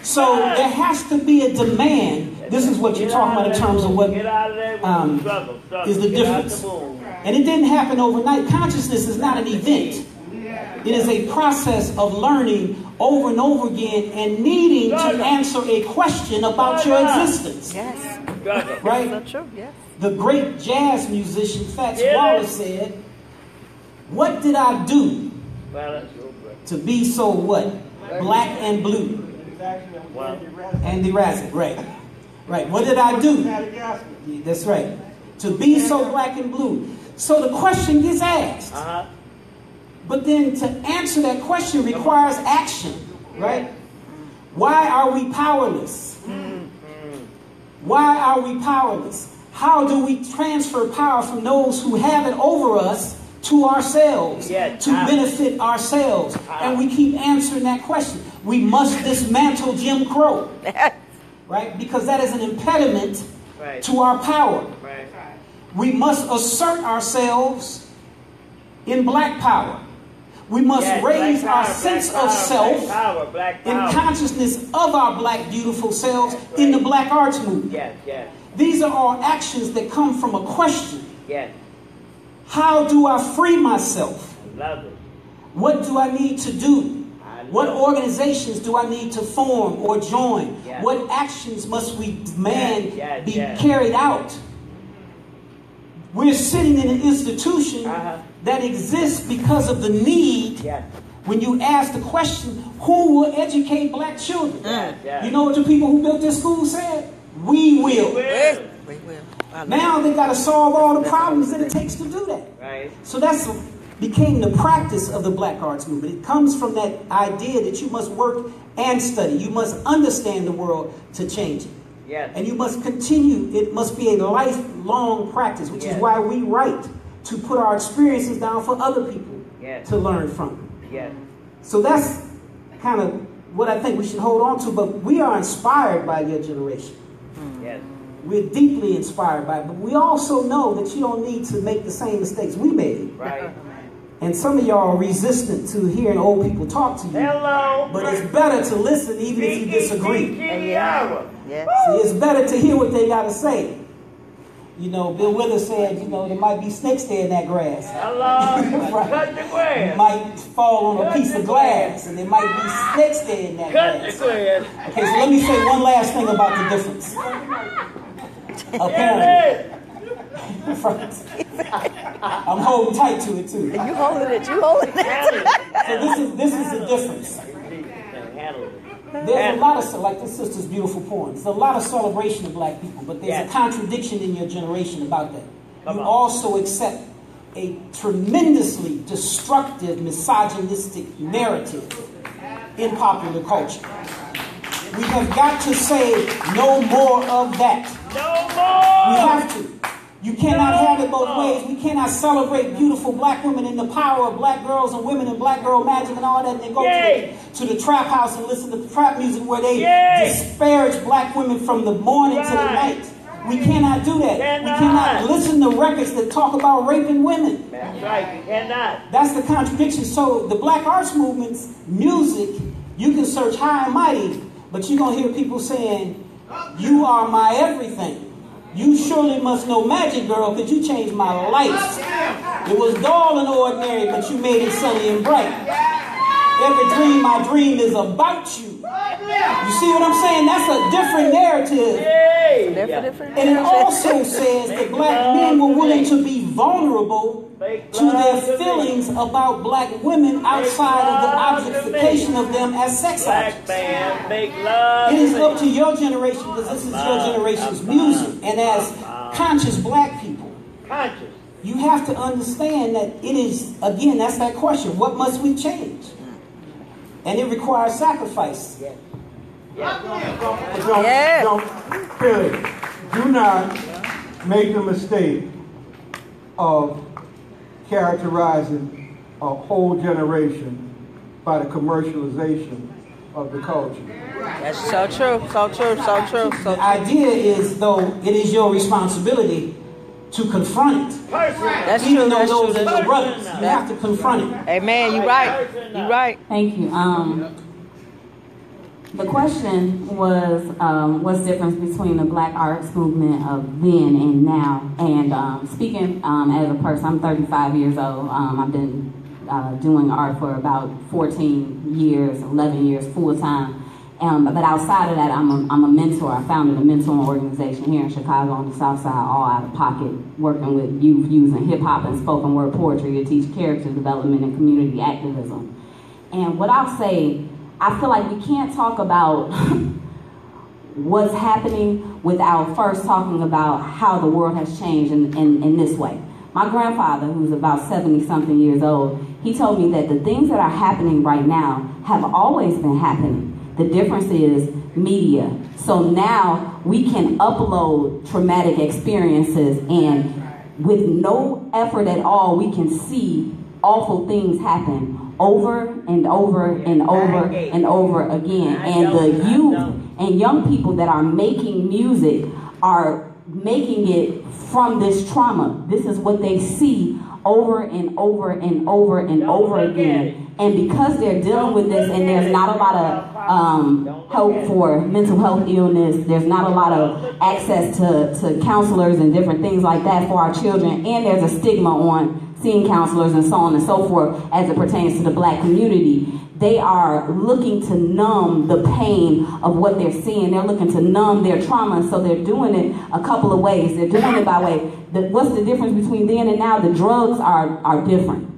So there has to be a demand. This is what you're talking about in terms of what is the difference. And it didn't happen overnight. Consciousness is not an event. It is a process of learning over and over again and needing to answer a question about your existence. Yes. Right? So true. Yes. The great jazz musician Fats Wallace said, "What did I do to be so what? Black and blue?" Andy Razzitt, right. Right. What did I do? That's right. To be so black and blue. So the question gets asked. But then to answer that question requires action, right? Why are we powerless? Why are we powerless? How do we transfer power from those who have it over us to ourselves, to benefit ourselves? And we keep answering that question. We must dismantle Jim Crow, right? Because that is an impediment to our power. We must assert ourselves in black power. We must raise our sense of self in consciousness of our black beautiful selves in the Black Arts Movement. These are all actions that come from a question. How do I free myself? What do I need to do? What organizations do I need to form or join? What actions must we demand be carried out? We're sitting in an institution that exists because of the need. When you ask the question, who will educate black children? You know what the people who built this school said? We will. We will. Now they got to solve all the problems that it takes to do that. So that's became the practice of the Black Arts Movement. It comes from that idea that you must work and study. You must understand the world to change it. And you must continue. It must be a lifelong practice, which is why we write, to put our experiences down for other people to learn from. So that's kind of what I think we should hold on to. But we are inspired by your generation. Yes. We're deeply inspired by it, but we also know that you don't need to make the same mistakes we made. Right. And some of y'all are resistant to hearing old people talk to you. Hello. But it's better to listen even if you disagree. Yeah. See, it's better to hear what they got to say. You know, Bill Withers said, you know, there might be snakes there in that grass. Hello. Right. Cut the grass. You might fall on a piece of glass, and there might be snakes there in that Cut grass. the grass. Okay, so let me say one last thing about the difference. Apparently. I'm holding tight to it too. You holding it. You holding it. So this is the difference. There's a lot of, like this sister's beautiful poem, there's a lot of celebration of black people, but there's a contradiction in your generation about that. You also accept a tremendously destructive, misogynistic narrative in popular culture. We have got to say no more of that. No more! We have to. You cannot have it both ways. We cannot celebrate beautiful black women and the power of black girls and women and black girl magic and all that, and then go to the trap house and listen to trap music where they disparage black women from the morning to the night. We cannot do that. We cannot listen to records that talk about raping women. That's right, you cannot. That's the contradiction. So the black arts movement's music, you can search high and mighty, but you're going to hear people saying, you are my everything. You surely must know magic, girl, because you changed my life. It was dull and ordinary, but you made it sunny and bright. Every dream I dream is about you. You see what I'm saying? That's a different narrative. And it also says that black men were willing to be vulnerable to their feelings about black women outside of the objectification of them as sex objects. It is up to your generation, because this is your generation's music. And as conscious black people, you have to understand that it is, again, that's that question, what must we change? And it requires sacrifice. Do not make the mistake of characterizing a whole generation by the commercialization of the culture. That's so true, so true, so true, so true. The idea is, though, it is your responsibility to confront it. That's Even true, though that's those true, are that's your true. brothers, you have to confront it. Amen, you right, you right. Thank you. The question was, what's the difference between the black arts movement of then and now? And speaking as a person, I'm 35 years old. I've been doing art for about 14 years, 11 years full time. But outside of that, I'm a mentor. I founded a mentoring organization here in Chicago on the South Side, all out of pocket, working with youth using hip hop and spoken word poetry to teach character development and community activism. And what I'll say, I feel like we can't talk about what's happening without first talking about how the world has changed in this way. My grandfather, who's about 70-something years old, he told me that the things that are happening right now have always been happening. The difference is media. So now we can upload traumatic experiences, and with no effort at all, we can see awful things happen over and over and over and over again. And the youth and young people that are making music are making it from this trauma. This is what they see over and over and over and over again. And because they're dealing with this, and there's not a lot of hope for mental health illness, there's not a lot of access to counselors and different things like that for our children, and there's a stigma on seeing counselors and so on and so forth as it pertains to the black community. They are looking to numb the pain of what they're seeing. They're looking to numb their trauma, so they're doing it a couple of ways. They're doing it by way, what's the difference between then and now? The drugs are different.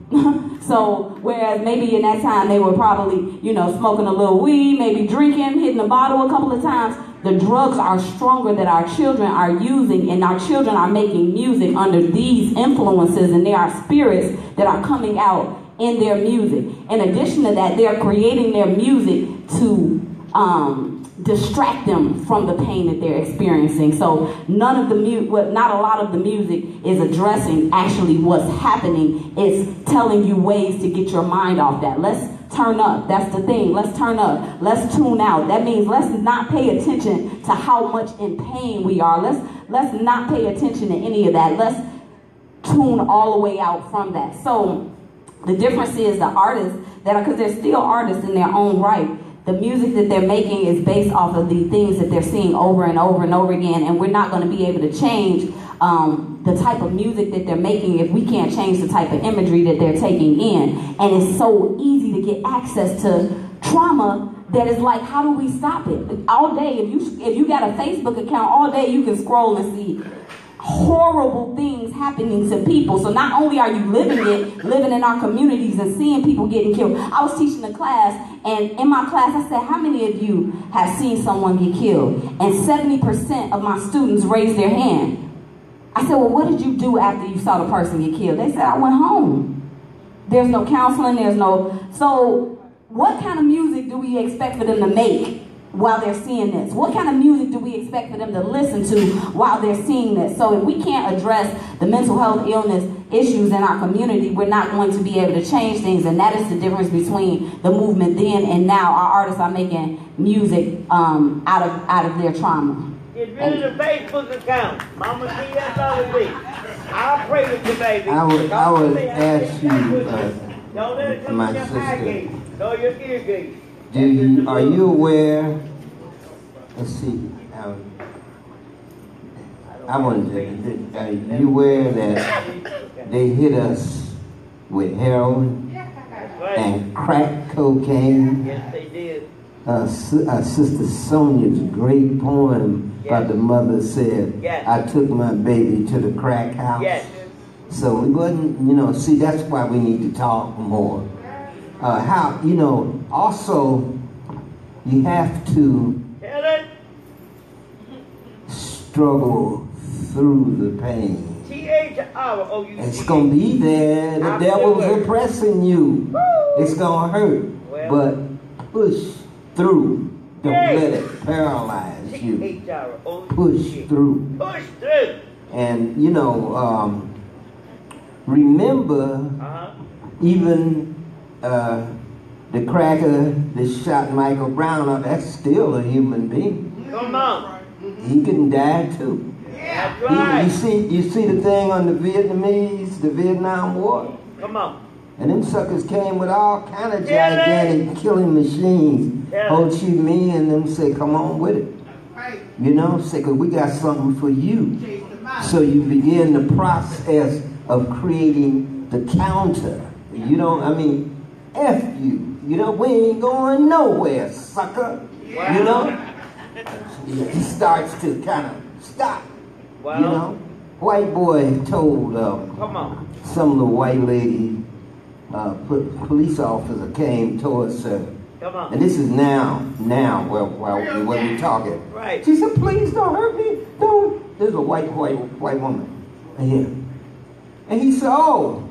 So whereas maybe in that time they were probably, smoking a little weed, maybe drinking, hitting a bottle a couple of times, the drugs are stronger that our children are using, and our children are making music under these influences, and there are spirits that are coming out in their music. In addition to that, they're creating their music to distract them from the pain that they're experiencing. So not a lot of the music is addressing actually what's happening. It's telling you ways to get your mind off that. Let's turn up. That's the thing. Let's turn up. Let's tune out. That means let's not pay attention to how much in pain we are. Let's not pay attention to any of that. Let's tune all the way out from that. So the difference is the artists that are, because they're still artists in their own right, the music that they're making is based off of the things that they're seeing over and over and over again, and we're not going to be able to change the type of music that they're making if we can't change the type of imagery that they're taking in. And it's so easy to get access to trauma that is like, how do we stop it? All day, if you got a Facebook account, all day you can scroll and see horrible things happening to people. So not only are you living in our communities and seeing people getting killed. I was teaching a class, and in my class I said, how many of you have seen someone get killed? And 70% of my students raised their hand. I said, well, what did you do after you saw the person get killed? They said, I went home. There's no counseling, so what kind of music do we expect for them to make while they're seeing this? What kind of music do we expect for them to listen to while they're seeing this? So if we can't address the mental health illness issues in our community, we're not going to be able to change things. And that is the difference between the movement then and now. Our artists are making music out of their trauma. Get rid of the Facebook account. Mama see that's all it be. I'll pray with you, baby. I would ask you, Don't let it come my in your eye sister, gate. No, your ear gate. are you aware? Let's see. I wanted to. Are you aware that they hit us with heroin and crack cocaine? Yes, they did. Sister Sonia's great poem about the mother said, I took my baby to the crack house. Yes. So we wasn't, see, that's why we need to talk more. Also, you have to struggle through the pain. T-H-R-O-U-C. It's going to be there. The devil's oppressing you. It's going to hurt. But push through. Don't let it paralyze you. Push through. Push through. And, remember, even the cracker that shot Michael Brown up, that's still a human being. Come on. He can die too. That's right. You see the thing on the Vietnam War? Come on. And them suckers came with all kind of gigantic killing machines. Ho Chi Minh and them say, come on with it. Say, because we got something for you. So you begin the process of creating the counter. F you. We ain't going nowhere, sucker. He starts to kind of stop. White boy told some of the white lady, police officer came towards her. And this is now while we're talking. Right. She said, please don't hurt me. Don't. There's a white woman here. And he said, oh,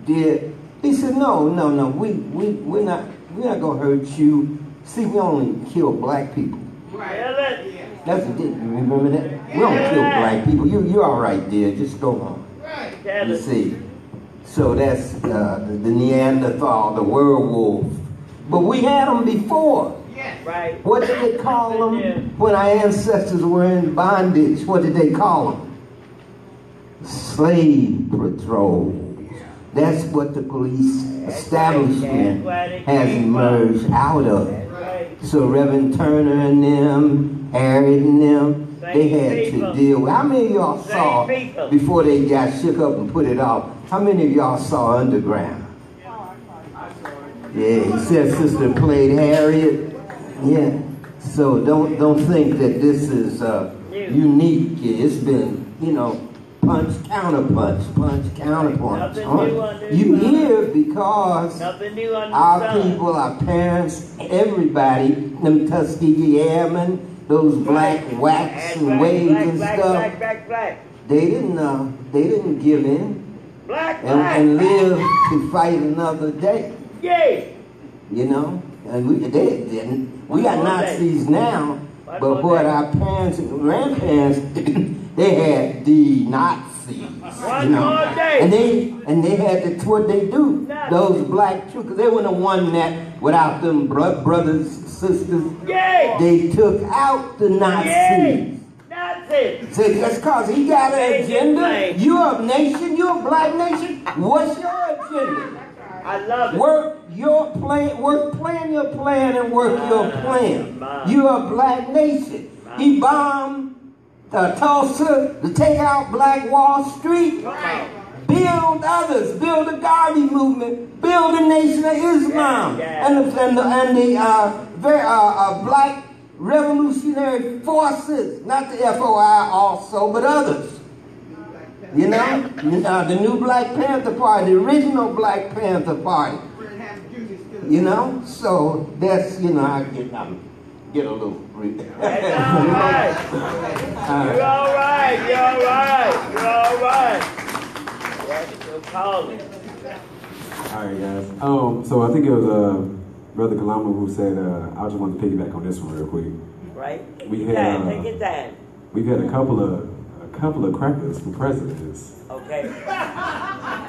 dear. He said, no, we're not gonna hurt you. See, we only kill black people. Right. That's the thing. Remember that? We don't kill black people. You're all right, dear. Just go home. Right. You see. So that's the Neanderthal, the werewolf. But we had them before. Yes. Right. What did they call them when our ancestors were in bondage? What did they call them? Slave patrol. That's what the police establishment has emerged out of. So Reverend Turner and them, Harriet and them, they had to deal with. How many of y'all saw, before they got shook up and put it off, how many of y'all saw Underground? Yeah, he said sister played Harriet. Yeah. So don't think that this is unique. It's been, punch, counterpunch, punch, counterpunch. You hear because our people, our parents, everybody, them Tuskegee Airmen, those black whacks and waves and stuff, they didn't give in and live to fight another day. Yeah. And we didn't. We got Nazis now, but what our parents and grandparents, they had the Nazis. Nazis. One more day. And they had to, what they do, those black troops, because they wouldn't have won that without them brothers, sisters. Yay! They took out the Nazis. Yay! Nazis! So that's because he got an agenda. You're a nation, you're a black nation. What's your agenda? I love it. Work plan your plan and work your plan. You're a black nation. He bombed Tulsa to take out Black Wall Street. Build others. Build the Garvey movement. Build the Nation of Islam. And the black revolutionary forces. Not the FOI also, but others. You know? The new Black Panther Party. The original Black Panther Party. You know? So that's, you know, I get a little free. That's all right. You're all right. You're all right. You're all right. That's your calling. All right, guys. So I think it was Brother Kalama who said, I just wanted to piggyback on this one real quick. Right. We had, Take your time. We've had a couple of crackers for presidents. Okay.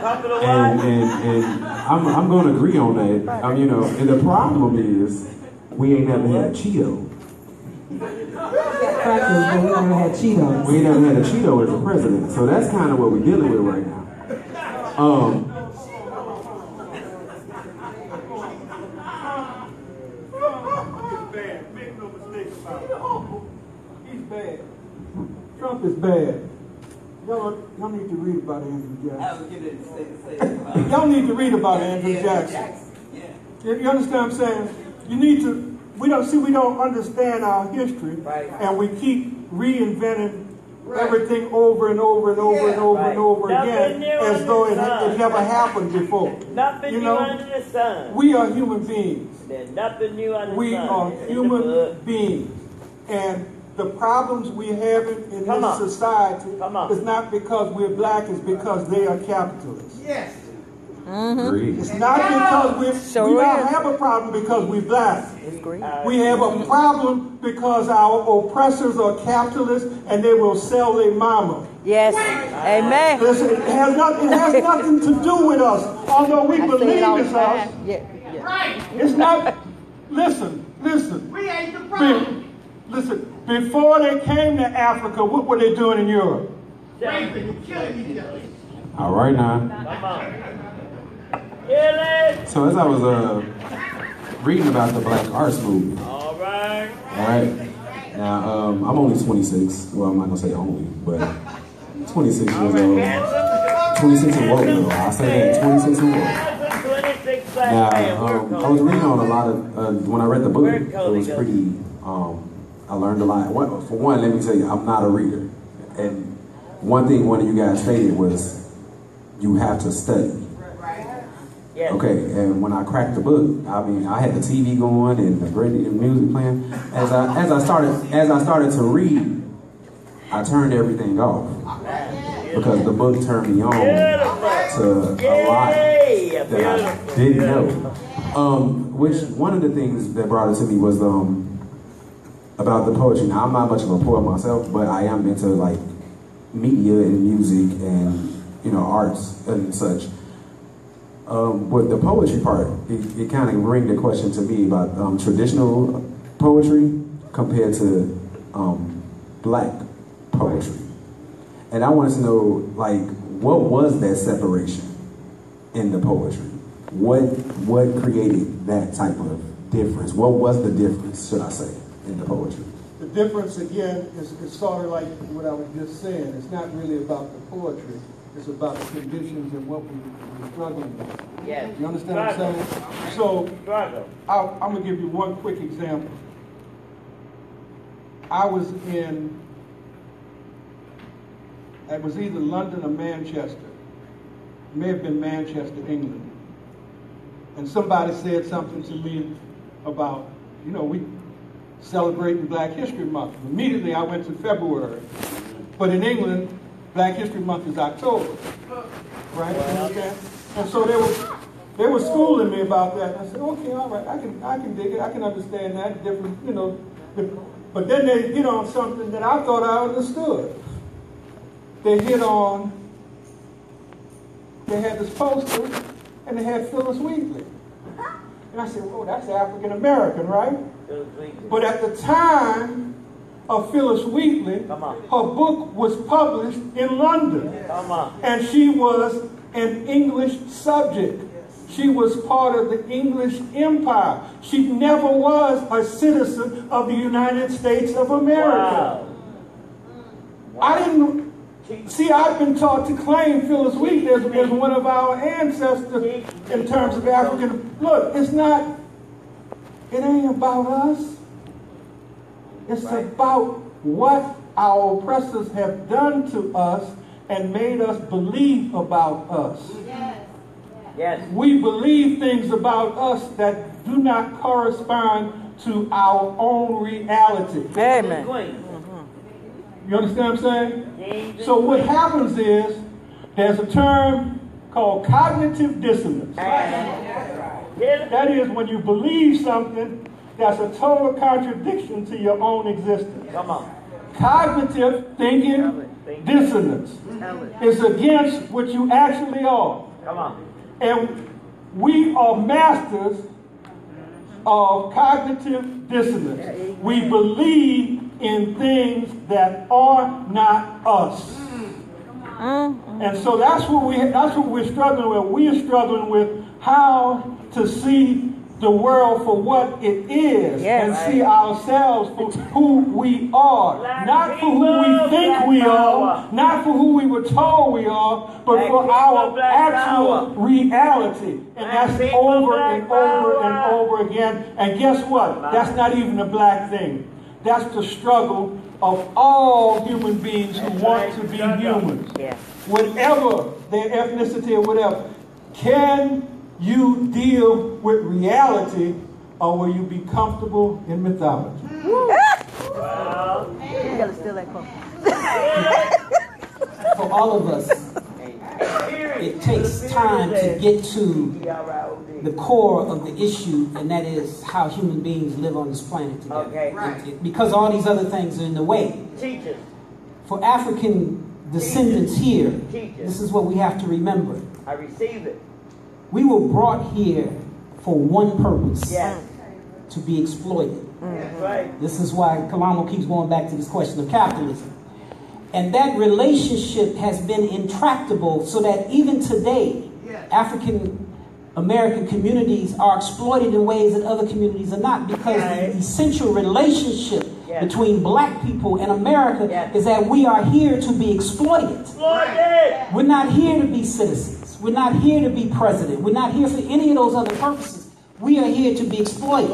Couple of what? And I'm going to agree on that. You know, and the problem is we ain't never had a Cheeto. Crackers, but we never had Cheetos. We ain't never had a Cheeto as a president. So that's kind of what we're dealing with right now. He's bad. Trump is bad. Y'all need to read about Andrew Jackson. Y'all need to read about Andrew Jackson. You understand what I'm saying? You need to, we don't understand our history, and we keep reinventing everything over and over and over and over and over again as though it never happened before. Nothing new under the sun. We are human beings. There's nothing new under the sun. We are human beings. And the problems we have in this society is not because we're black, it's because they are capitalists. Yes. Mm-hmm. It's not because we don't have a problem because we're black. We have a problem because our oppressors are capitalists and they will sell their mama. Yes. Amen. Listen, it has nothing to do with us. Although we believe it's us. It's not. Listen. We ain't the problem. Listen, before they came to Africa, what were they doing in Europe? Raping and killing each other. All right now. Come on. Kill it. So as I was reading about the Black Arts Movement. All right. All right. Now I'm only 26. Well, I'm not gonna say only, but 26 years old. 26 and woke though. I say that 26 and woke. Now I was reading on a lot of when I read the book. It was pretty. I learned a lot. For one, let me tell you, I'm not a reader. And one thing one of you guys stated was, you have to study. Yes. Okay, and when I cracked the book, I mean, I had the TV going and the radio music playing. As I started to read, I turned everything off because the book turned me on to a lot that I didn't know. Which one of the things that brought it to me was about the poetry. Now, I'm not much of a poet myself, but I am into like media and music and, you know, arts and such. With the poetry part, it kind of bring the question to me about traditional poetry compared to black poetry. And I wanted to know, like, what was that separation in the poetry? What created that type of difference? What was the difference, should I say, in the poetry? The difference, again, is sort of like what I was just saying. It's not really about the poetry. It's about the conditions and what we're struggling with. Yes. You understand what I'm saying? So, I'm going to give you one quick example. I was it was either London or Manchester. It may have been Manchester, England. And somebody said something to me about, you know, we celebrating Black History Month. Immediately I went to February. But in England, Black History Month is October, right? Okay. And so they were schooling me about that. And I said, okay, all right, I can dig it, I can understand that, different, you know. But then they hit on something that I thought I understood. They hit on they had this poster, and they had Phyllis Wheatley. And I said, oh, that's African American, right? But at the time of Phyllis Wheatley, her book was published in London. And she was an English subject. She was part of the English Empire. She never was a citizen of the United States of America. I didn't, see, I've been taught to claim Phyllis Wheatley as one of our ancestors in terms of African. Look, it's not, it ain't about us. It's about what our oppressors have done to us and made us believe about us. Yes. We believe things about us that do not correspond to our own reality. Amen. You understand what I'm saying? So what happens is, there's a term called cognitive dissonance. That is when you believe something that's a total contradiction to your own existence. Come on. Cognitive thinking dissonance is against what you actually are. Come on. And we are masters of cognitive dissonance. We believe in things that are not us. And so that's what we're struggling with. We are struggling with how to see the world for what it is, and see ourselves for who we are. Not for who we think we are, not for who we were told we are, but for our actual reality. And that's over and over and over again. And guess what? That's not even a black thing. That's the struggle of all human beings who want to be humans. Whatever their ethnicity or whatever. Can you deal with reality, or will you be comfortable in mythology? You gotta steal that quote. For all of us, it takes time to get to the core of the issue, and that is how human beings live on this planet together. Because all these other things are in the way. For African descendants here, this is what we have to remember. I receive it. We were brought here for one purpose, to be exploited. This is why Kalamo keeps going back to this question of capitalism. And that relationship has been intractable, so that even today, African American communities are exploited in ways that other communities are not, because the essential relationship between black people and America is that we are here to be exploited. We're not here to be citizens. We're not here to be president. We're not here for any of those other purposes. We are here to be exploited.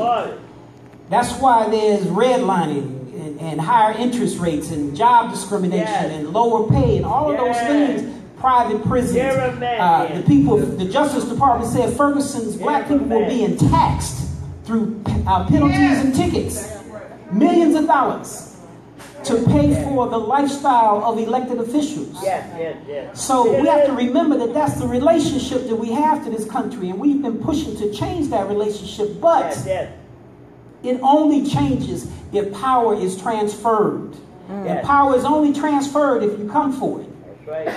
That's why there's redlining and higher interest rates and job discrimination and lower pay and all of those things. Private prisons. The people, the Justice Department said Ferguson's black people were being taxed through penalties and tickets. Millions of dollars to pay for the lifestyle of elected officials. So we have to remember that that's the relationship that we have to this country, and we've been pushing to change that relationship, but it only changes if power is transferred. And power is only transferred if you come for it.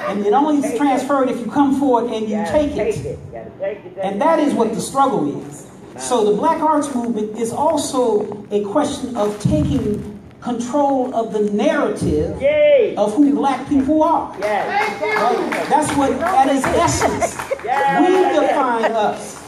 And it only is transferred if you come for it and you take it. And that is what the struggle is. So the Black Arts Movement is also a question of taking control of the narrative of who black people are. Right? That's what, at its essence. We define us.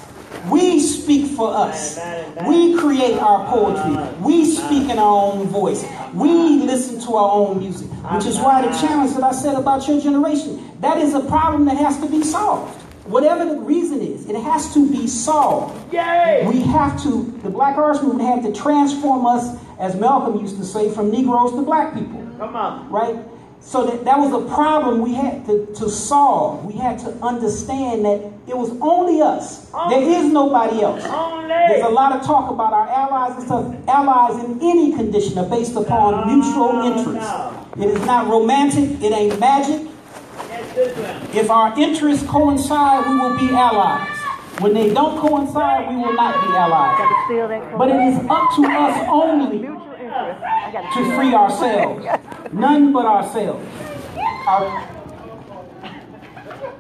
We speak for us. We create our poetry. We speak in our own voice. We listen to our own music. Which is why the challenge that I said about your generation, that is a problem that has to be solved. Whatever the reason is, it has to be solved. We have to, the Black Arts Movement had to transform us, as Malcolm used to say, from Negroes to black people. Right? So that was a problem we had to solve. We had to understand that it was only us. There is nobody else. There's a lot of talk about our allies and stuff. Allies in any condition are based upon mutual interest. It is not romantic. It ain't magic. If our interests coincide, we will be allies. When they don't coincide, we will not be allies. But it is up to us only to free ourselves. None but ourselves.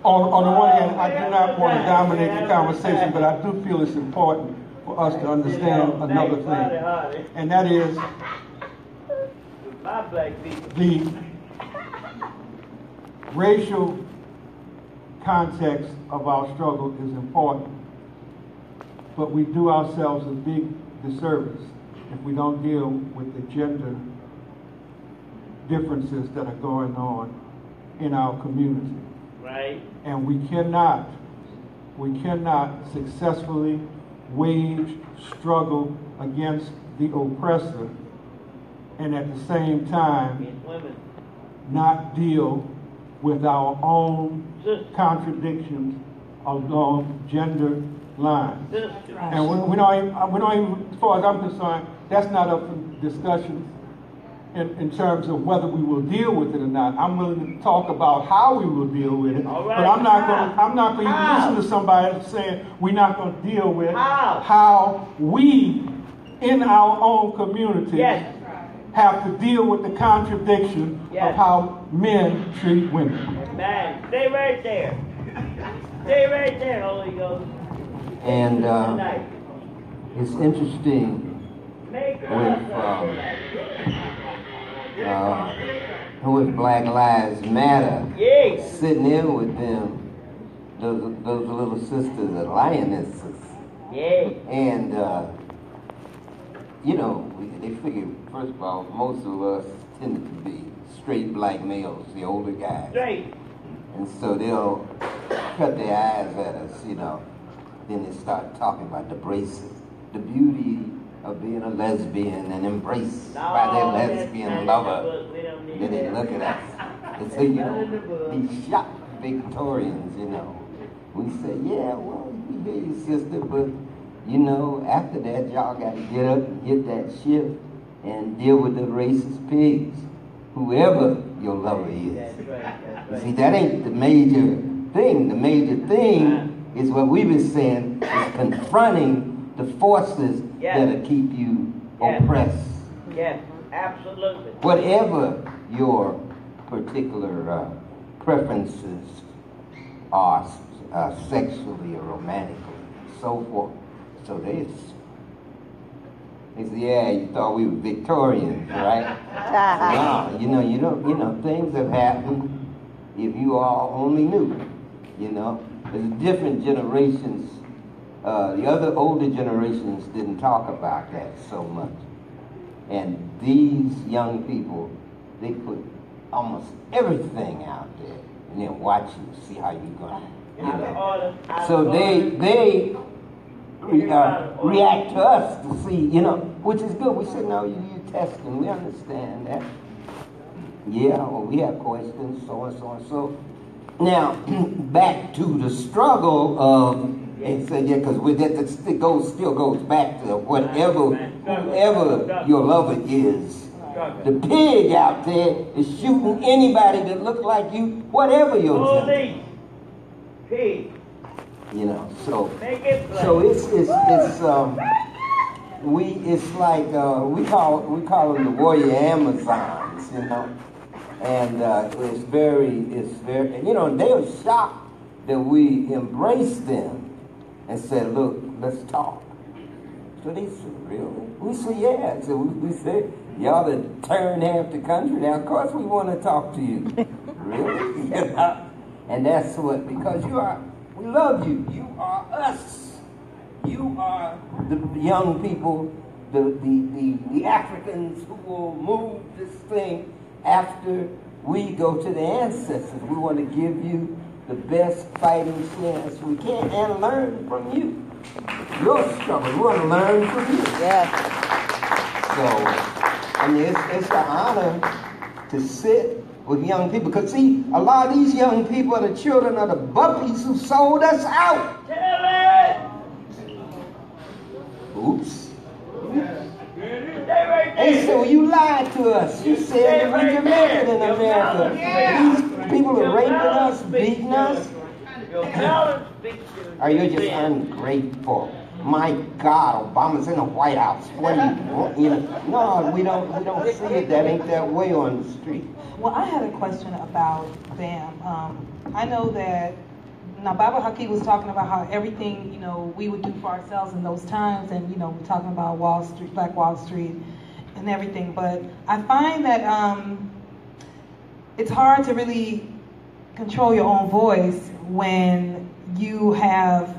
on the one hand, I do not want to dominate the conversation, but I do feel it's important for us to understand another thing, and that is the racial context of our struggle is important, but we do ourselves a big disservice if we don't deal with the gender differences that are going on in our community. Right. And we cannot successfully wage struggle against the oppressor and at the same time not deal with our own contradictions along gender lines. And we don't even, as far as I'm concerned, that's not up for discussion in terms of whether we will deal with it or not. I'm willing to talk about how we will deal with it, but I'm not going to listen to somebody saying we're not going to deal with how we in our own community have to deal with the contradiction of how men treat women. Man, stay right there. Stay right there, Holy Ghost. And it's interesting with Black Lives Matter, sitting in with them, those little sisters are lionesses. And, you know, they figure, first of all, most of us tended to be straight black males, the older guys. And so they'll cut their eyes at us, you know. Then they start talking about the braces, the beauty of being a lesbian and embraced by their lesbian lover. Then they look at us and say, you know, these shocked Victorians, you know. We say, yeah, well, we hear you, sister, but, you know, after that, y'all got to get up and hit that shift and deal with the racist pigs, whoever your lover is. You see, that ain't the major thing. The major thing is what we've been saying, is confronting the forces that'll keep you oppressed. Yes, absolutely. Whatever your particular preferences are, sexually or romantically, so forth. So they say, yeah, you thought we were Victorians, right? No, you know, things have happened if you all only knew, you know. There's different generations. The other older generations didn't talk about that so much. And these young people, they put almost everything out there and then watch you, see how you're going to, you know. So they react to us to see, you know, which is good. We say, no, you're testing. We understand that. Yeah, well, we have questions, so and so and so. Now, back to the struggle of, and say, yeah, because it still goes back to whoever your lover is. The pig out there is shooting anybody that looks like you, whatever your gender. Pig. You know, so it's like we call them the warrior Amazons, you know, and it's very, you know, they were shocked that we embraced them and said, look, let's talk. So they said, really? We said, yeah. So we said, y'all that turn half the country now, of course we want to talk to you. Really? You know? And that's what, because we love you. You are us. You are the young people, the Africans who will move this thing after we go to the ancestors. We want to give you the best fighting chance we can and learn from you. Your struggle, we want to learn from you. Yes. So, I mean, it's an honor to sit with young people. Because see, a lot of these young people are the children of the buppies who sold us out. Tell it! Oops. They said, well, you lied to us. You said that we can make it in America. These people are raping us, beating us. Are you just ungrateful? My God, Obama's in the White House. What do you know? No, we don't see it. That ain't that way on the street. Well, I had a question about BAM. I know that now Baba Haki was talking about how everything, you know, we would do for ourselves in those times, and you know, we're talking about Wall Street, Black Wall Street, and everything. But I find that it's hard to really control your own voice when you have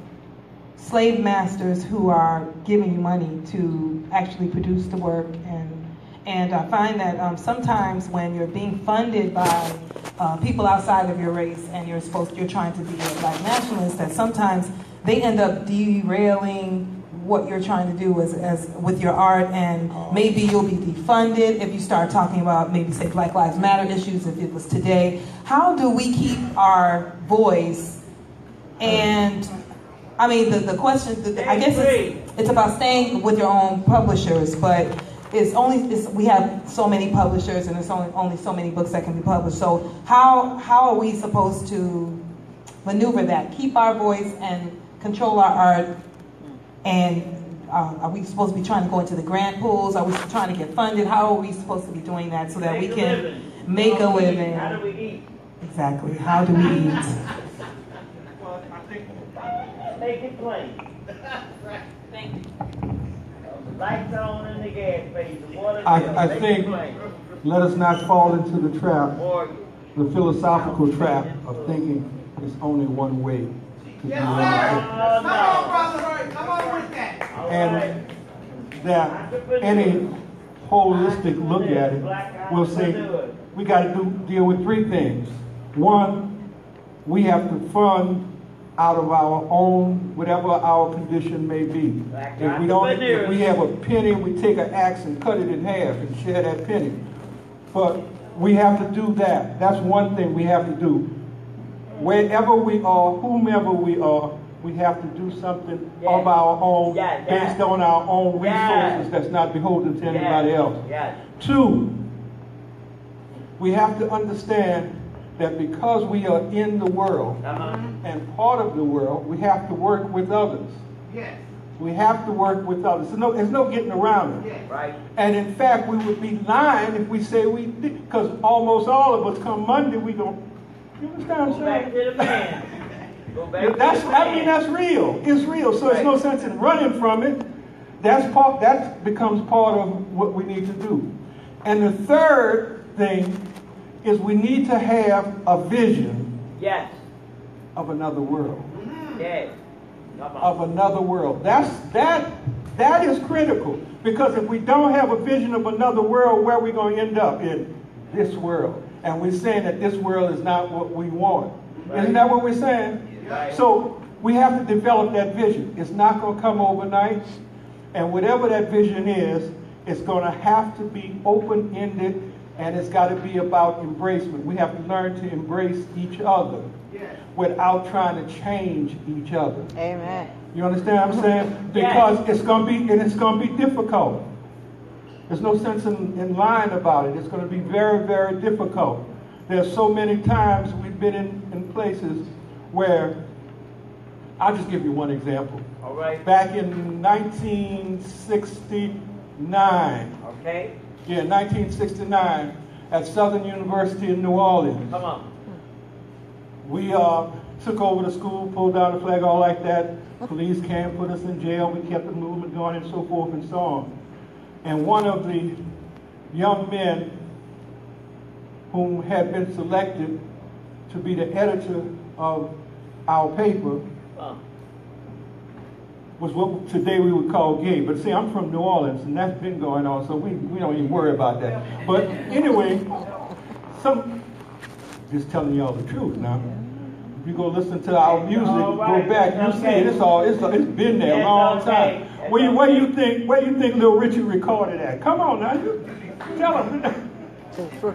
slave masters who are giving you money to actually produce the work. And I find that sometimes when you're being funded by people outside of your race and you're trying to be a black nationalist, that sometimes they end up derailing what you're trying to do as with your art, and maybe you'll be defunded if you start talking about maybe say Black Lives Matter issues if it was today. How do we keep our voice? And I mean the question, I guess it's about staying with your own publishers, but we have so many publishers and there's only so many books that can be published. So how are we supposed to maneuver that, keep our voice and control our art? And are we supposed to be trying to go into the grant pools? Are we trying to get funded? How are we supposed to be doing that so that we can make a living? How do we eat? Exactly. How do we eat? Well, I think make it plain. Thank you. The lights on in the gas station. The water. I think let us not fall into the trap, the philosophical trap of thinking it's only one way. Yes, sir. Come on, brother. Come on with that. And that any holistic look at it will say we got to deal with three things. One, we have to fund out of our own, whatever our condition may be. If we have a penny, we take an axe and cut it in half and share that penny. But we have to do that. That's one thing we have to do. Wherever we are, whomever we are, we have to do something of our own, based on our own resources that's not beholden to anybody else. Two, we have to understand that because we are in the world and part of the world, we have to work with others. Yes. We have to work with others. There's no getting around it. Yes. Right. And in fact, we would be lying if we say we did, because almost all of us come Monday, we go, you understand what I'm saying? Go back to the man. Go back to the man. I mean, that's real. It's real. So there's no sense in running from it. That becomes part of what we need to do. And the third thing is we need to have a vision of another world. Yes. Of another world. That is critical, because if we don't have a vision of another world, where are we going to end up? In this world. And we're saying that this world is not what we want. Right. Isn't that what we're saying? Right. So we have to develop that vision. It's not going to come overnight. And whatever that vision is, it's going to have to be open-ended, and it's got to be about embracement. We have to learn to embrace each other without trying to change each other. Amen. You understand what I'm saying? Because it's going to be difficult. There's no sense in lying about it. It's going to be very, very difficult. There's so many times we've been in places where, I'll just give you one example. All right. Back in 1969. Okay. Yeah, 1969 at Southern University in New Orleans. Come on. We took over the school, pulled down the flag, all like that. Police came, put us in jail. We kept the movement going and so forth and so on. And one of the young men whom had been selected to be the editor of our paper was what today we would call gay. But see, I'm from New Orleans, and that's been going on, so we don't even worry about that. But anyway, just telling y'all the truth now. If you go listen to our music, go back, you see it. It's been there a long time. Where do you think Little Richard recorded at? Come on now, you tell him.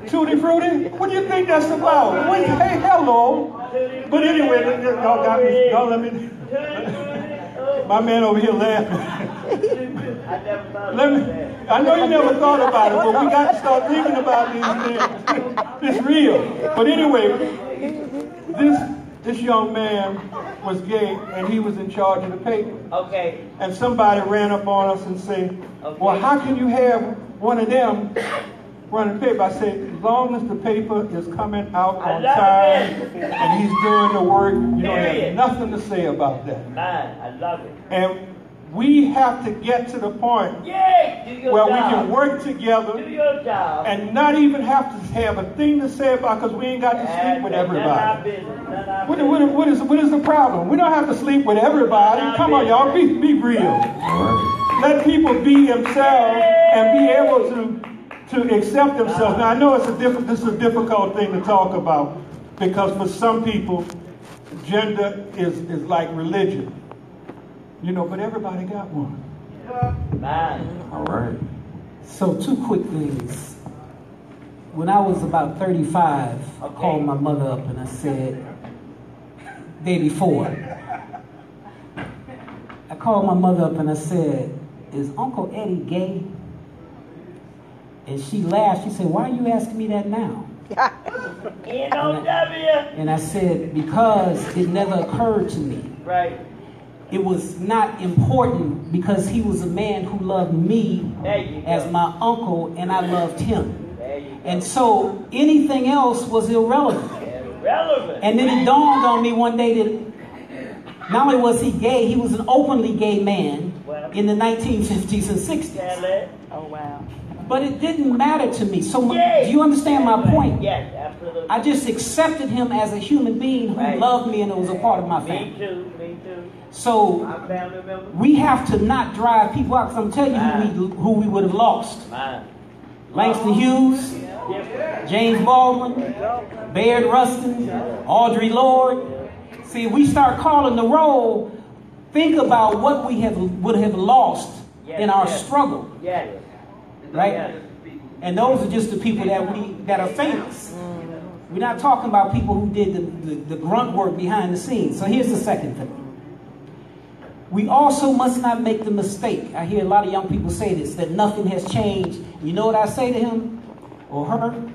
Tutti Frutti? What do you think that's about? Hey, hello. But anyway, y'all got me. Y'all let me. My man over here laughing. I know you never thought about it, but we got to start thinking about these things. It's real. But anyway, this young man was gay, and he was in charge of the paper. Okay. And somebody ran up on us and said, well, how can you have one of them running paper. I say, as long as the paper is coming out on time and he's doing the work, you don't have nothing to say about that. Man, I love it. And we have to get to the point where we can work together and not even have to have a thing to say about because we ain't got to sleep with everybody. What is the problem? We don't have to sleep with everybody. Come on, y'all, be real. Let people be themselves and be able to accept themselves. Now, I know this is a difficult thing to talk about because for some people, gender is like religion. You know, but everybody got one. All right. So 2 quick things. When I was about 35, I called my mother up and I said, day before, I called my mother up and I said, is Uncle Eddie gay? And she laughed. She said, why are you asking me that now? And I said, because it never occurred to me. Right. It was not important because he was a man who loved me as my uncle and I loved him. And so anything else was irrelevant. And then it dawned on me one day that not only was he gay, he was an openly gay man in the 1950s and 60s. Oh, wow. But it didn't matter to me. So do you understand my point? Yes, absolutely. I just accepted him as a human being who loved me and was a part of my family. Me too. So we have to not drive people out, because I'm telling you who we would have lost. Langston Hughes, James Baldwin, Baird Rustin, Audre Lorde. See, if we start calling the roll, think about what we would have lost in our struggle. Right? And those are just the people that are famous. We're not talking about people who did the grunt work behind the scenes. So here's the second thing. We also must not make the mistake. I hear a lot of young people say this, that nothing has changed. You know what I say to him or her?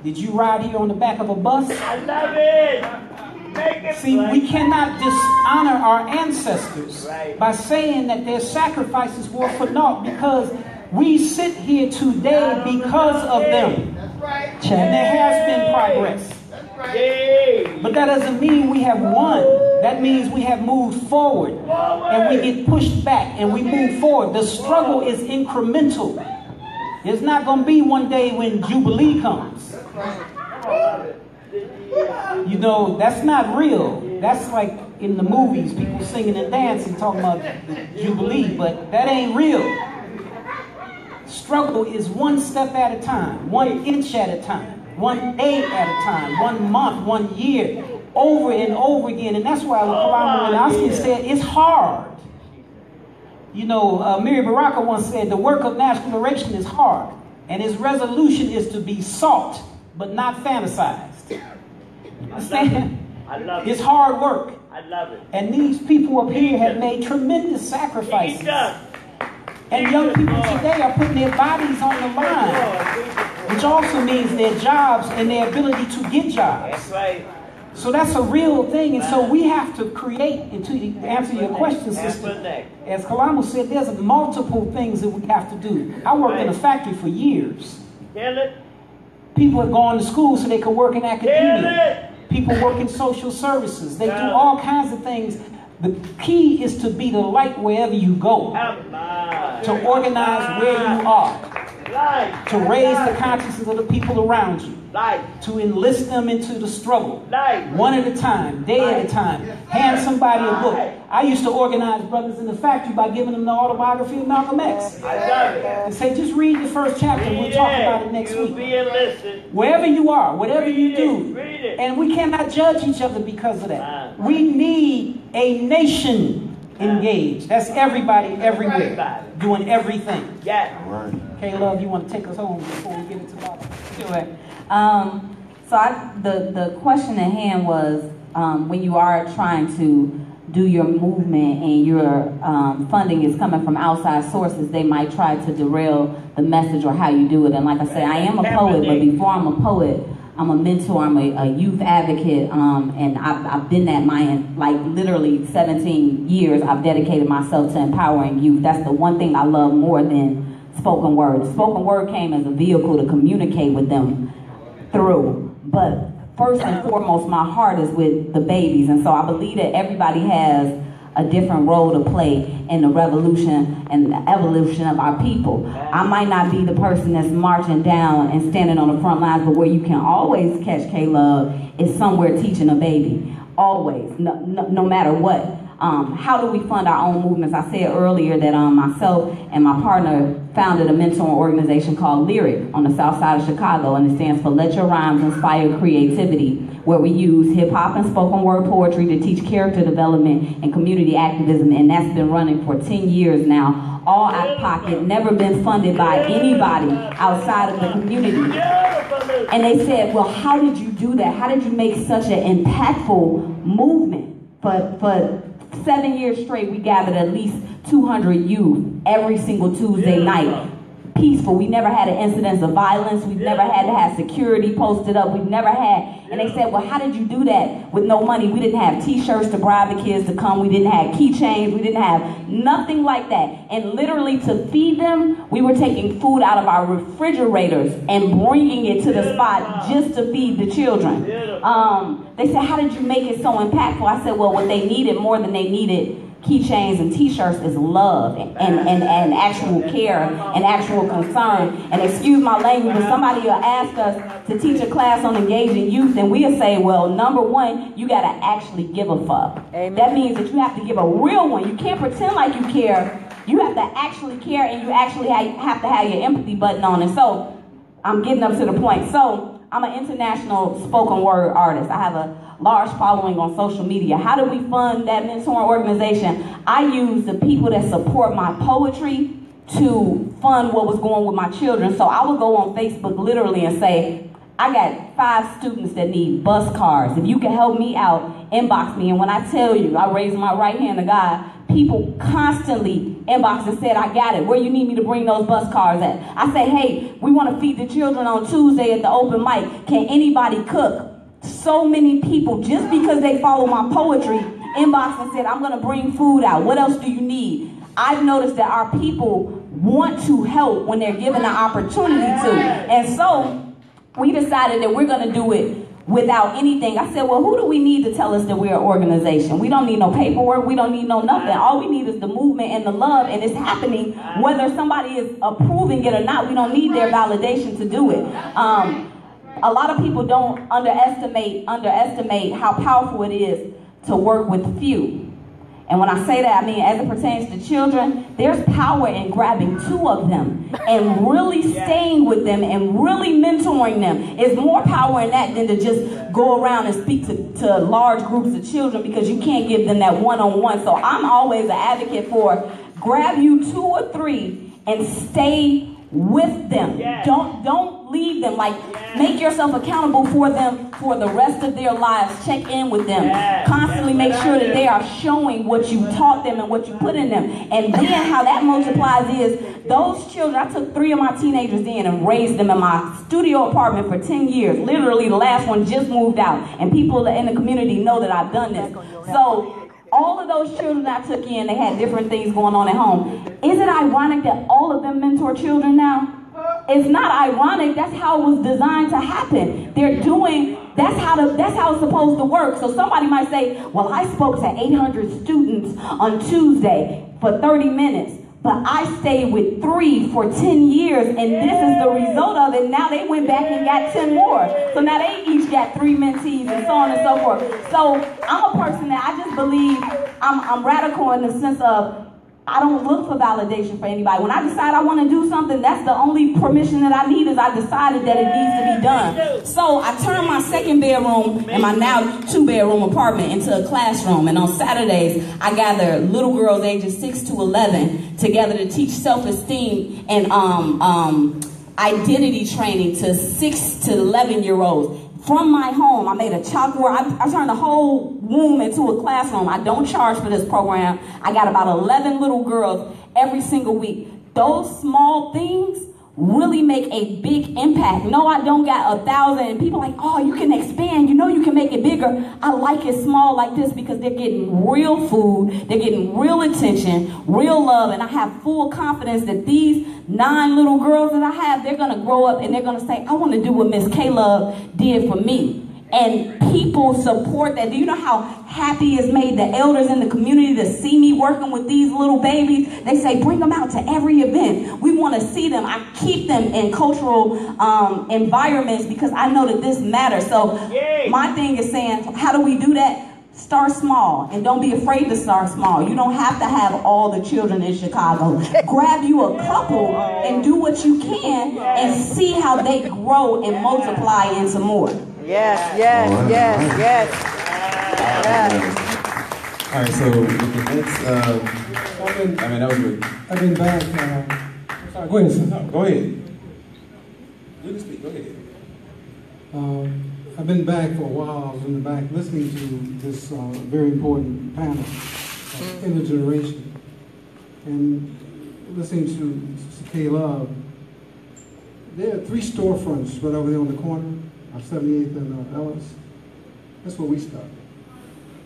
Did you ride here on the back of a bus? I love it. See, we cannot dishonor our ancestors by saying that their sacrifices were for naught, because we sit here today because of them. And there has been progress. But that doesn't mean we have won. That means we have moved forward. And we get pushed back and we move forward. The struggle is incremental. There's not going to be one day when Jubilee comes. You know, that's not real. That's like in the movies, people singing and dancing, talking about the Jubilee, but that ain't real. Struggle is one step at a time, 1 inch at a time, 1 day at a time, 1 month, 1 year, over and over again. And that's why Kalama said it's hard. You know, Mary Baraka once said, the work of national liberation is hard, and its resolution is to be sought, but not fantasized. You understand? I love it. It's hard work. I love it. And these people up here have made tremendous sacrifices. And young people today are putting their bodies on the line, which also means their jobs and their ability to get jobs. That's right. So that's a real thing. And so we have to create, and to answer your question, sister, as Kalama said, there's multiple things that we have to do. I worked in a factory for years. People have gone to school so they can work in academia. People work in social services. They do all kinds of things. The key is to be the light wherever you go. To organize where you are. To raise the consciousness of the people around you. To enlist them into the struggle. One at a time, day at a time. Hand somebody a book. I used to organize brothers in the factory by giving them the autobiography of Malcolm X. And say, just read the first chapter. We'll talk about it next week. Wherever you are, whatever you do. And we cannot judge each other because of that. We need a nation engaged. That's everybody, everywhere, doing everything. K-Love, you want to take us home before we get into Bible? Sure. The question at hand was, when you are trying to do your movement and your funding is coming from outside sources, they might try to derail the message or how you do it. And like I said, I am a poet, but before I'm a poet, I'm a mentor, I'm a youth advocate, and I've been that literally 17 years. I've dedicated myself to empowering youth. That's the one thing I love more than spoken word. Spoken word came as a vehicle to communicate with them through. But first and foremost, my heart is with the babies. And so I believe that everybody has a different role to play in the revolution and the evolution of our people. I might not be the person that's marching down and standing on the front lines, but where you can always catch K-Love is somewhere teaching a baby. Always, no matter what. How do we fund our own movements? I said earlier that myself and my partner founded a mentoring organization called Lyric on the south side of Chicago, and it stands for Let Your Rhymes Inspire Creativity, where we use hip-hop and spoken word poetry to teach character development and community activism, and that's been running for 10 years now, all out of pocket, never been funded by anybody outside of the community. And they said, well, how did you do that? How did you make such an impactful movement? For 7 years straight, we gathered at least 200 youth every single Tuesday night. Peaceful. We never had an incidence of violence. We've never had to have security posted up. We've never had, and they said, well, how did you do that with no money? We didn't have t-shirts to bribe the kids to come. We didn't have keychains. We didn't have nothing like that. And literally to feed them, we were taking food out of our refrigerators and bringing it to the spot just to feed the children. They said, how did you make it so impactful? I said, well, what they needed more than they needed keychains and t-shirts is love and actual care and actual concern. And excuse my language, when somebody will ask us to teach a class on engaging youth, and we'll say, well, number one, you got to actually give a fuck. Amen. That means that you have to give a real one. You can't pretend like you care. You have to actually care, and you actually have to have your empathy button on. And so I'm getting up to the point. So I'm an international spoken word artist. I have a large following on social media. How do we fund that mentoring organization? I use the people that support my poetry to fund what was going with my children. So I would go on Facebook literally and say, I got 5 students that need bus cards. If you can help me out, inbox me. And when I tell you, I raise my right hand to God, people constantly inbox and said, I got it. Where you need me to bring those bus cards at? I say, hey, we want to feed the children on Tuesday at the open mic. Can anybody cook? So many people, just because they follow my poetry, inbox and said, I'm going to bring food out. What else do you need? I've noticed that our people want to help when they're given the opportunity to. And so we decided that we're going to do it without anything. I said, well, who do we need to tell us that we're an organization? We don't need no paperwork. We don't need no nothing. All we need is the movement and the love, and it's happening whether somebody is approving it or not. We don't need their validation to do it. A lot of people don't underestimate how powerful it is to work with few. And when I say that, I mean as it pertains to children, there's power in grabbing 2 of them and really staying with them and really mentoring them. There's more power in that than to just go around and speak to large groups of children, because you can't give them that one-on-one. So I'm always an advocate for grab you 2 or 3 and stay with them. Don't leave them. Like, make yourself accountable for them for the rest of their lives. Check in with them. Constantly make sure that they are showing what you taught them and what you put in them. And then how that multiplies is those children, I took 3 of my teenagers in and raised them in my studio apartment for 10 years. Literally, the last one just moved out. And people in the community know that I've done this. So all of those children I took in, they had different things going on at home. Is it ironic that all of them mentor children now? It's not ironic. That's how it was designed to happen. They're doing, that's how it's supposed to work. So somebody might say, well, I spoke to 800 students on Tuesday for 30 minutes. But I stayed with 3 for 10 years, and this is the result of it. Now they went back and got 10 more. So now they each got 3 mentees and so on and so forth. So I'm a person that I just believe I'm radical in the sense of I don't look for validation for anybody. When I decide I want to do something, that's the only permission that I need, is I decided that it needs to be done. So I turned my 2nd bedroom and my now 2-bedroom apartment into a classroom. And on Saturdays, I gather little girls ages 6 to 11 together to teach self-esteem and identity training to 6 to 11-year-olds. From my home, I made a chalkboard. I turned the whole room into a classroom. I don't charge for this program. I got about 11 little girls every single week. Those small things really make a big impact. No, I don't got 1,000 and people like, oh, you can expand, you know, you can make it bigger. I like it small like this because they're getting real food, they're getting real attention, real love, and I have full confidence that these 9 little girls that I have, they're gonna grow up and they're gonna say, I wanna do what Miss K-Love did for me. And people support that. Do you know how happy it's made the elders in the community to see me working with these little babies? They say, bring them out to every event. We want to see them. I keep them in cultural environments because I know that this matters. So my thing is saying, how do we do that? Start small and don't be afraid to start small. You don't have to have all the children in Chicago. Grab you a couple and do what you can and see how they grow and multiply into more. Yes, yes, yes, yes. All right, so with the next, that was good. I've been back. I'm sorry, go ahead, sir. No, go ahead. You can speak, go ahead. I've been back for a while. I was in the back listening to this very important panel, intergeneration, and listening to K-Love. There are 3 storefronts right over there on the corner. 78th and Ellis. That's where we started.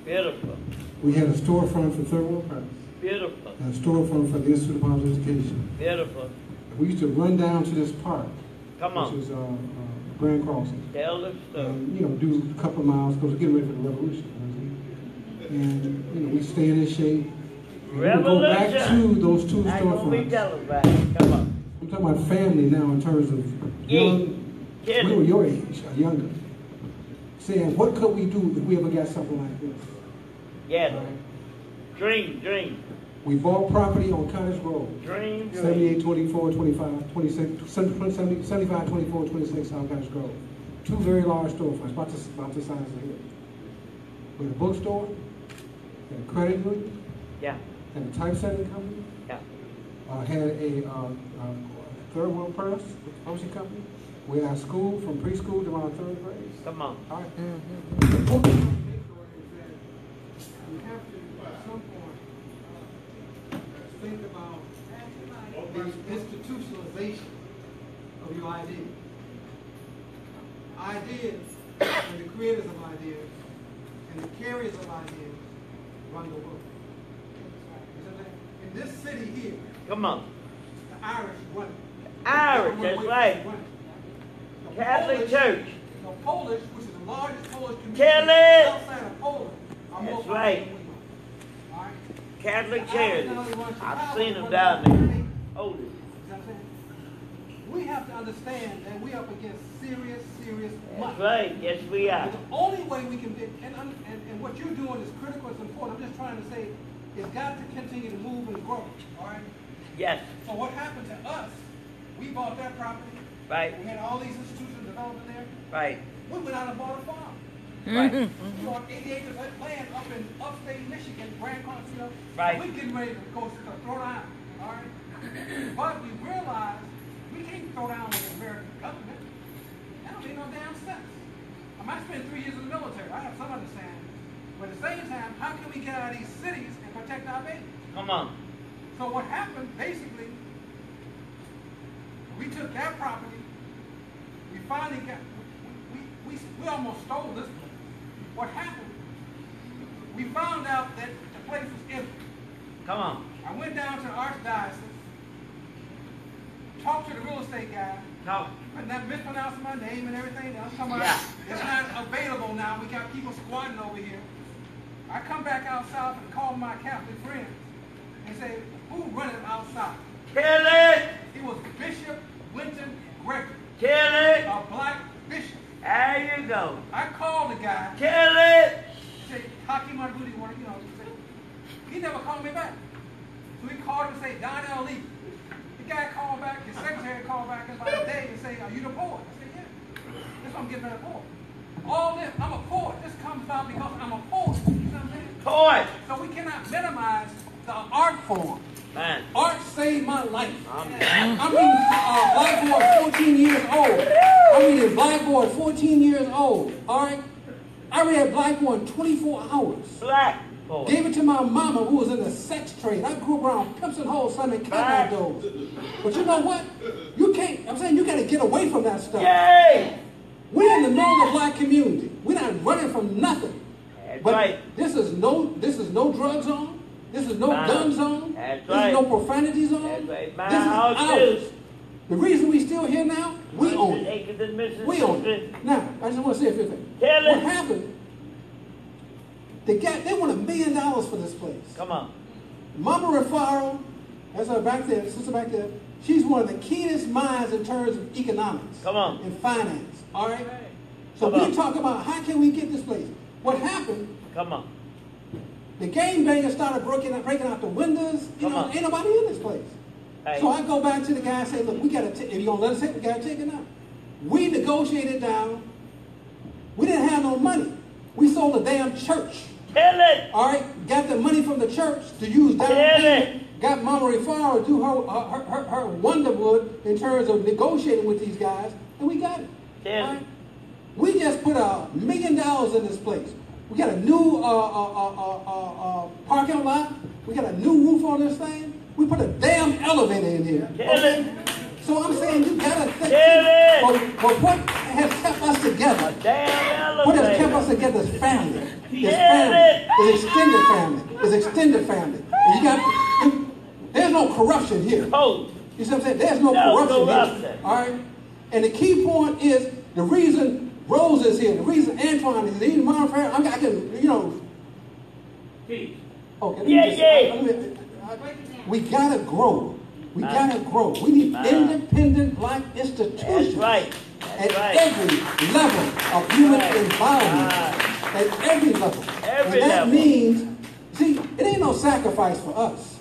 Beautiful. We had a storefront for Third World Press. Beautiful. And a storefront for the Institute of Positive Education. Beautiful. We used to run down to this park. Come on. Which is Grand Crossing. Tell the story. And, you know, do a couple of miles because we're getting ready for the revolution. And, you know, we stay in this shape. And we go back to those 2 storefronts. Come on. I'm talking about family now in terms of young. We were your age, or younger. Saying, what could we do if we ever got something like this? Yeah. Right? Dream. We bought property on Cottage Road. Dream. 78, 24, 25, 26, 75, 24, 26 on Cottage Road. 2 very large storefronts, about the size of here. We had a bookstore, had a credit union, had a typesetting company, had a Third World Press, publishing company. We had school from preschool to around 3rd grade. Come on. All right. We have to, at some point, think about the institutionalization of your ideas. Ideas and the creators of ideas and the carriers of ideas run the world. In this city here, come on. The Irish run it. Irish, that's right. Catholic Church. The Polish, which is the largest Polish community outside of Poland, are that's more right. than we are. Right? Catholic Charities. I've seen them down there. Holy. We have to understand that we're up against serious That's right. Yes, we are. But the only way we can get, and what you're doing is critical, it's important. I'm just trying to say, it's got to continue to move and grow. All right? Yes. So what happened to us? We bought that property. Right. We had all these institutions developing there. Right. We went out and bought a farm. Right. We bought 80 acres of land up in upstate Michigan, Grand Crossing. You know, right. We're getting ready to go throw down. All right. But we realized we can't throw down with the American government. That don't make no damn sense. I spent 3 years in the military. I have some understanding. But at the same time, how can we get out of these cities and protect our babies? Come on. So what happened, basically, we took that property. We finally got, we almost stole this place. What happened, we found out that the place was empty. Come on. I went down to the Archdiocese, talked to the real estate guy, but not mispronouncing my name and everything else. It's not available now. We got people squatting over here. I come back out south and call my Catholic friends and say, who run it outside? Kill it! It was Bishop Winton Gregory. Kill it! A black bishop. There you go. I called the guy. Kill it! He said, Haki Marguti, he never called me back. So he called him and said, Donnell Lee. The guy called back, his secretary called back in about a day and said, are you the poet? I said, yeah. That's why I'm getting a poet. All this, I'm a poet. This comes about because I'm a poet. You know what I'm saying? Poet! So we cannot minimize the art form. Man. Art saved my life. I'm Blackboard 14 years old. I read Blackboard 14 years old. All right? I read Blackboard 24 hours. Black. Gave it to my mama who was in the sex trade. I grew up around pimps and hoes selling cat doors. But you know what? You can't, I'm saying you got to get away from that stuff. Yay! We're in the northern black community. We're not running from nothing. That's but right. This is no drug zone. This is no gun zone. That's this right. is no profanity zone. That's right. My this is house ours. is. The reason we still here now, we own it. We own it. Now, I just want to say a few things. What happened? They want $1 million for this place. Come on. Mama Refaro, that's her back there, sister back there. She's one of the keenest minds in terms of economics. Come on. And finance. All right? So we talk about how can we get this place. What happened? Come on. The game bangers started breaking out the windows. You know, ain't nobody in this place. Hey. So I go back to the guy and say, look, we got to if you're going to let us take, we got to take it now. We negotiated down. We didn't have no money. We sold a damn church. Tell it. All right, got the money from the church to use down payment. Got Mama Refaro to do her wonderwood in terms of negotiating with these guys, and we got it. Tell all right? We just put $1 million in this place. We got a new parking lot. We got a new roof on this thing. We put a damn elevator in here. Tell it. So I'm saying you gotta think. But what has kept us together? A damn elevator. What has kept us together is family. It's family. It's extended family. It's extended family. And there's no corruption here. Oh. You see what I'm saying? There's no corruption here. All right? And the key point is the reason Rose is here, the reason Antoine is here, I can, you know. Okay. We gotta grow. We gotta grow. We need independent black institutions. That's right. At every level of human involvement. At every level. And that means, see, it ain't no sacrifice for us.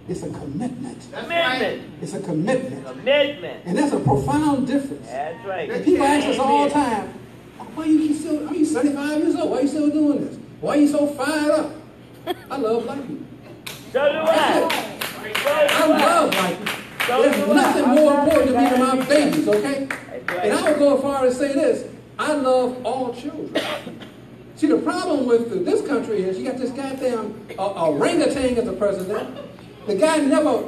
It's a commitment. Commitment. It's a commitment. Commitment. And that's a profound difference. That's right. And people ask us all the time, why you keep still, I mean, 75 years old, why are you still doing this? Why are you so fired up? I love black people. So do I. I love black people. There's nothing more important to me than my babies, okay? And I would go as far as say this, I love all children. See, the problem with this country is you got this goddamn orangutan as the president. The guy never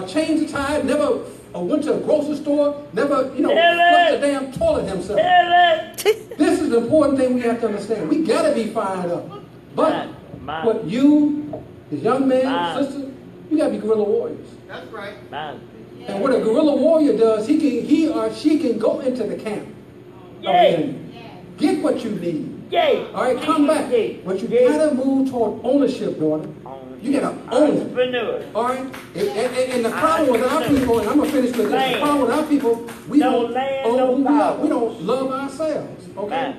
changed the tide, never went to a grocery store, never, flushed the damn toilet himself. This is the important thing we have to understand. We got to be fired up. But what you, the young man, sister, you got to be guerrilla warriors. That's right. And what a guerrilla warrior does, he or she can go into the camp. Get what you need. All right, come back. But you got to move toward ownership, daughter. You got to own it. All right? And the problem with our people, and I'm going to finish with this, the problem with our people, we don't own who we are. We don't love ourselves. Okay?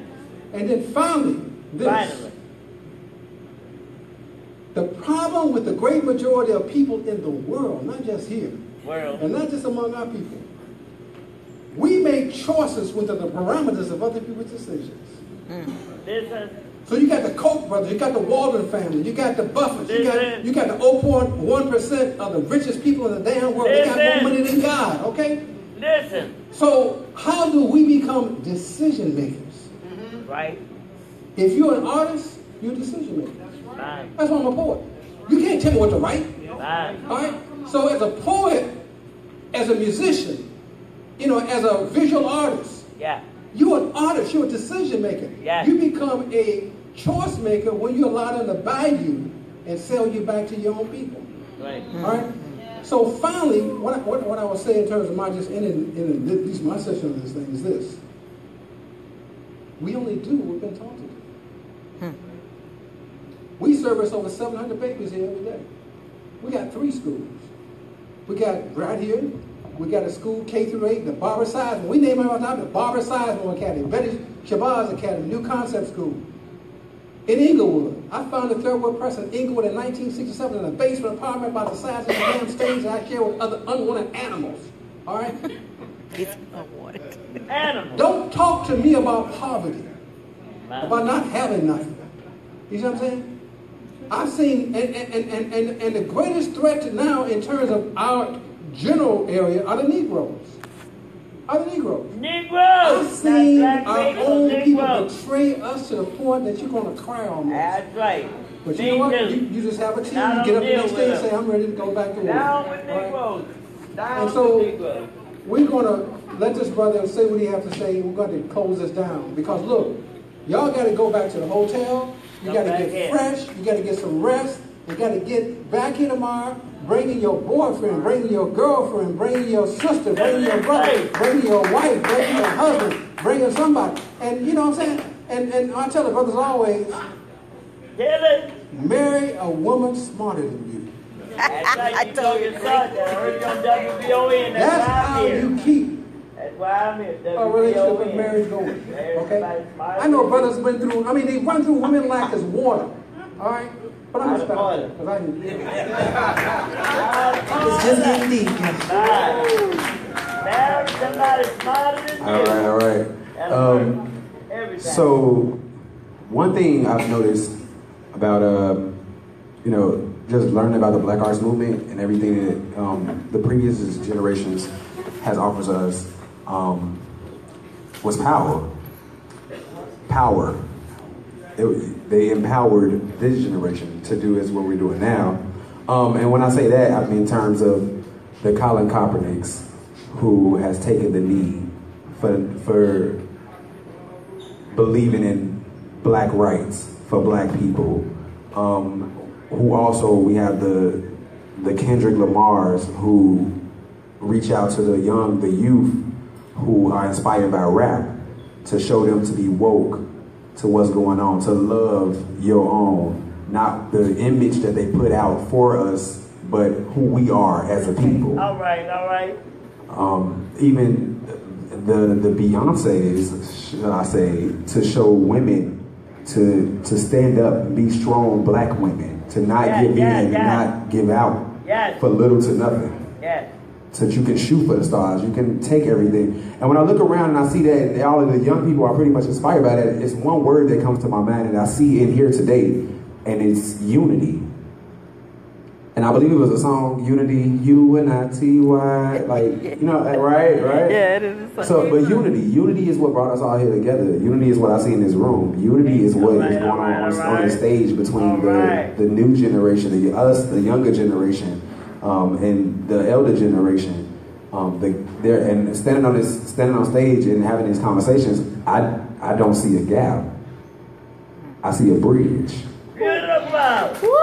And then finally, this. The problem with the great majority of people in the world, not just here, and not just among our people, we make choices within the parameters of other people's decisions. So you got the Koch brothers, you got the Walden family, you got the Buffetts, you got the 0.1% of the richest people in the damn world. They got more money than God, okay? So how do we become decision makers? Right. If you're an artist, you're a decision maker. That's why I'm a poet. You can't tell me what to write. All right? So as a poet, as a musician, as a visual artist, you're an artist, you're a decision maker. You become a choice maker when you allow them to buy you and sell you back to your own people. All right? So finally, what I will say in terms of my just ending in at least my session of this thing is this. We only do what we've been taught to do. We service over 700 babies here every day. We got 3 schools. We got right here, we got a school K through 8, the Barbara Sizemore. We name it all the time, the Barbara Sizemore Academy, Betty Shabazz Academy, New Concept School. In Inglewood, I founded Third World Press in Inglewood in 1967 in a basement apartment about the size of the damn stage that I share with other unwanted animals. All right? Animals. Don't talk to me about poverty, about not having nothing. You see what I'm saying? I've seen, and the greatest threat now in terms of our general area are the Negroes. are the Negroes. Negroes! I've seen Black our people, own people Negroes. betray us to the point that you're going to cry on us. That's right. But you know what? You just have a team. You get up the next day and say, I'm ready to go back to work. Down with Negroes. Down and so, with Negroes. we're going to let this brother say what he has to say. We're going to close this down. Because look, y'all got to go back to the hotel. You got to get fresh. You got to get some rest. You got to get back here tomorrow. Bringing your boyfriend, bringing your girlfriend, bringing your sister, bringing your brother, bringing your wife, bringing your husband, bringing somebody. And you know what I'm saying? And I tell the brothers always, marry a woman smarter than you. That's right. You told your son that I heard you on WBON. That's how you keep That's why I'm here. a relationship with marriage going. Okay? I know brothers went through, I mean, they run through women like it's water. All right? But I'm just because I It's just getting deep. Marry somebody smarter than you. All right. So, one thing I've noticed about, you know, just learning about the Black Arts Movement and everything that the previous generations has offered us was power. Power. They empowered this generation to do as what we're doing now. And when I say that, I mean in terms of the Colin Kaepernicks, who has taken the knee for believing in black rights for black people. Who also, we have the Kendrick Lamars who reach out to the youth who are inspired by rap to show them to be woke to what's going on, to love your own, not the image that they put out for us, but who we are as a people. All right, all right. Even the Beyoncés, should I say, to show women to stand up and be strong black women, to not give in and not give out for little to nothing. Yes. So that you can shoot for the stars, you can take everything. And when I look around and I see that all of the young people are pretty much inspired by that, it's one word that comes to my mind and I see in here today, and it's unity. And I believe it was a song, Unity, U-N-I-T-Y, like, you know, right? Yeah, it is. So, but unity is what brought us all here together. Unity is what I see in this room. Unity is what is going on the stage between the new generation, the younger generation, and the elder generation. And standing on stage and having these conversations, I don't see a gap. I see a bridge. Beautiful. Woo!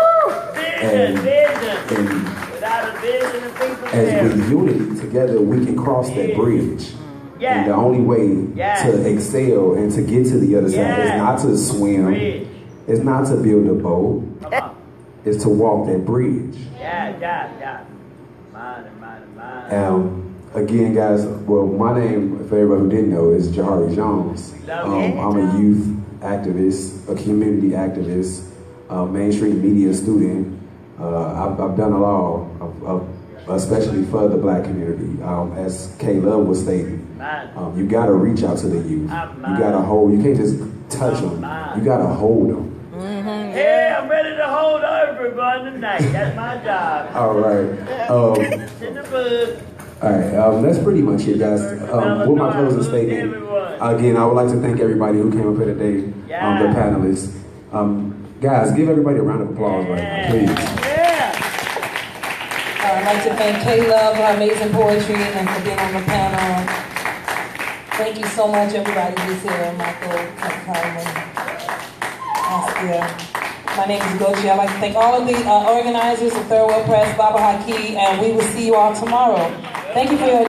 Vision. Without a vision, and people as with unity together, we can cross that bridge. And the only way to excel and to get to the other side is not to swim, it's not to build a boat, it's to walk that bridge. Again, guys, well, my name, for everybody who didn't know, is Jahari Jones. I'm a youth activist, a community activist, mainstream media student. I've done it all, especially for the black community. As K-Love was stating, you gotta reach out to the youth. You gotta hold, you can't just touch them, you gotta hold them. Yeah, I'm ready to hold everyone tonight. That's my job. All right. In the bud. All right, that's pretty much it, guys. With my closing statement, again, I would like to thank everybody who came up here today, the panelists. Guys, give everybody a round of applause right now, please. I'd like to thank K-Love for her amazing poetry and for being on the panel. Thank you so much, everybody who's here. Michael, Carmen, Askia. My name is Gochi. I'd like to thank all of the organizers of Third World Press, Baba Haki, and we will see you all tomorrow. Thank you for your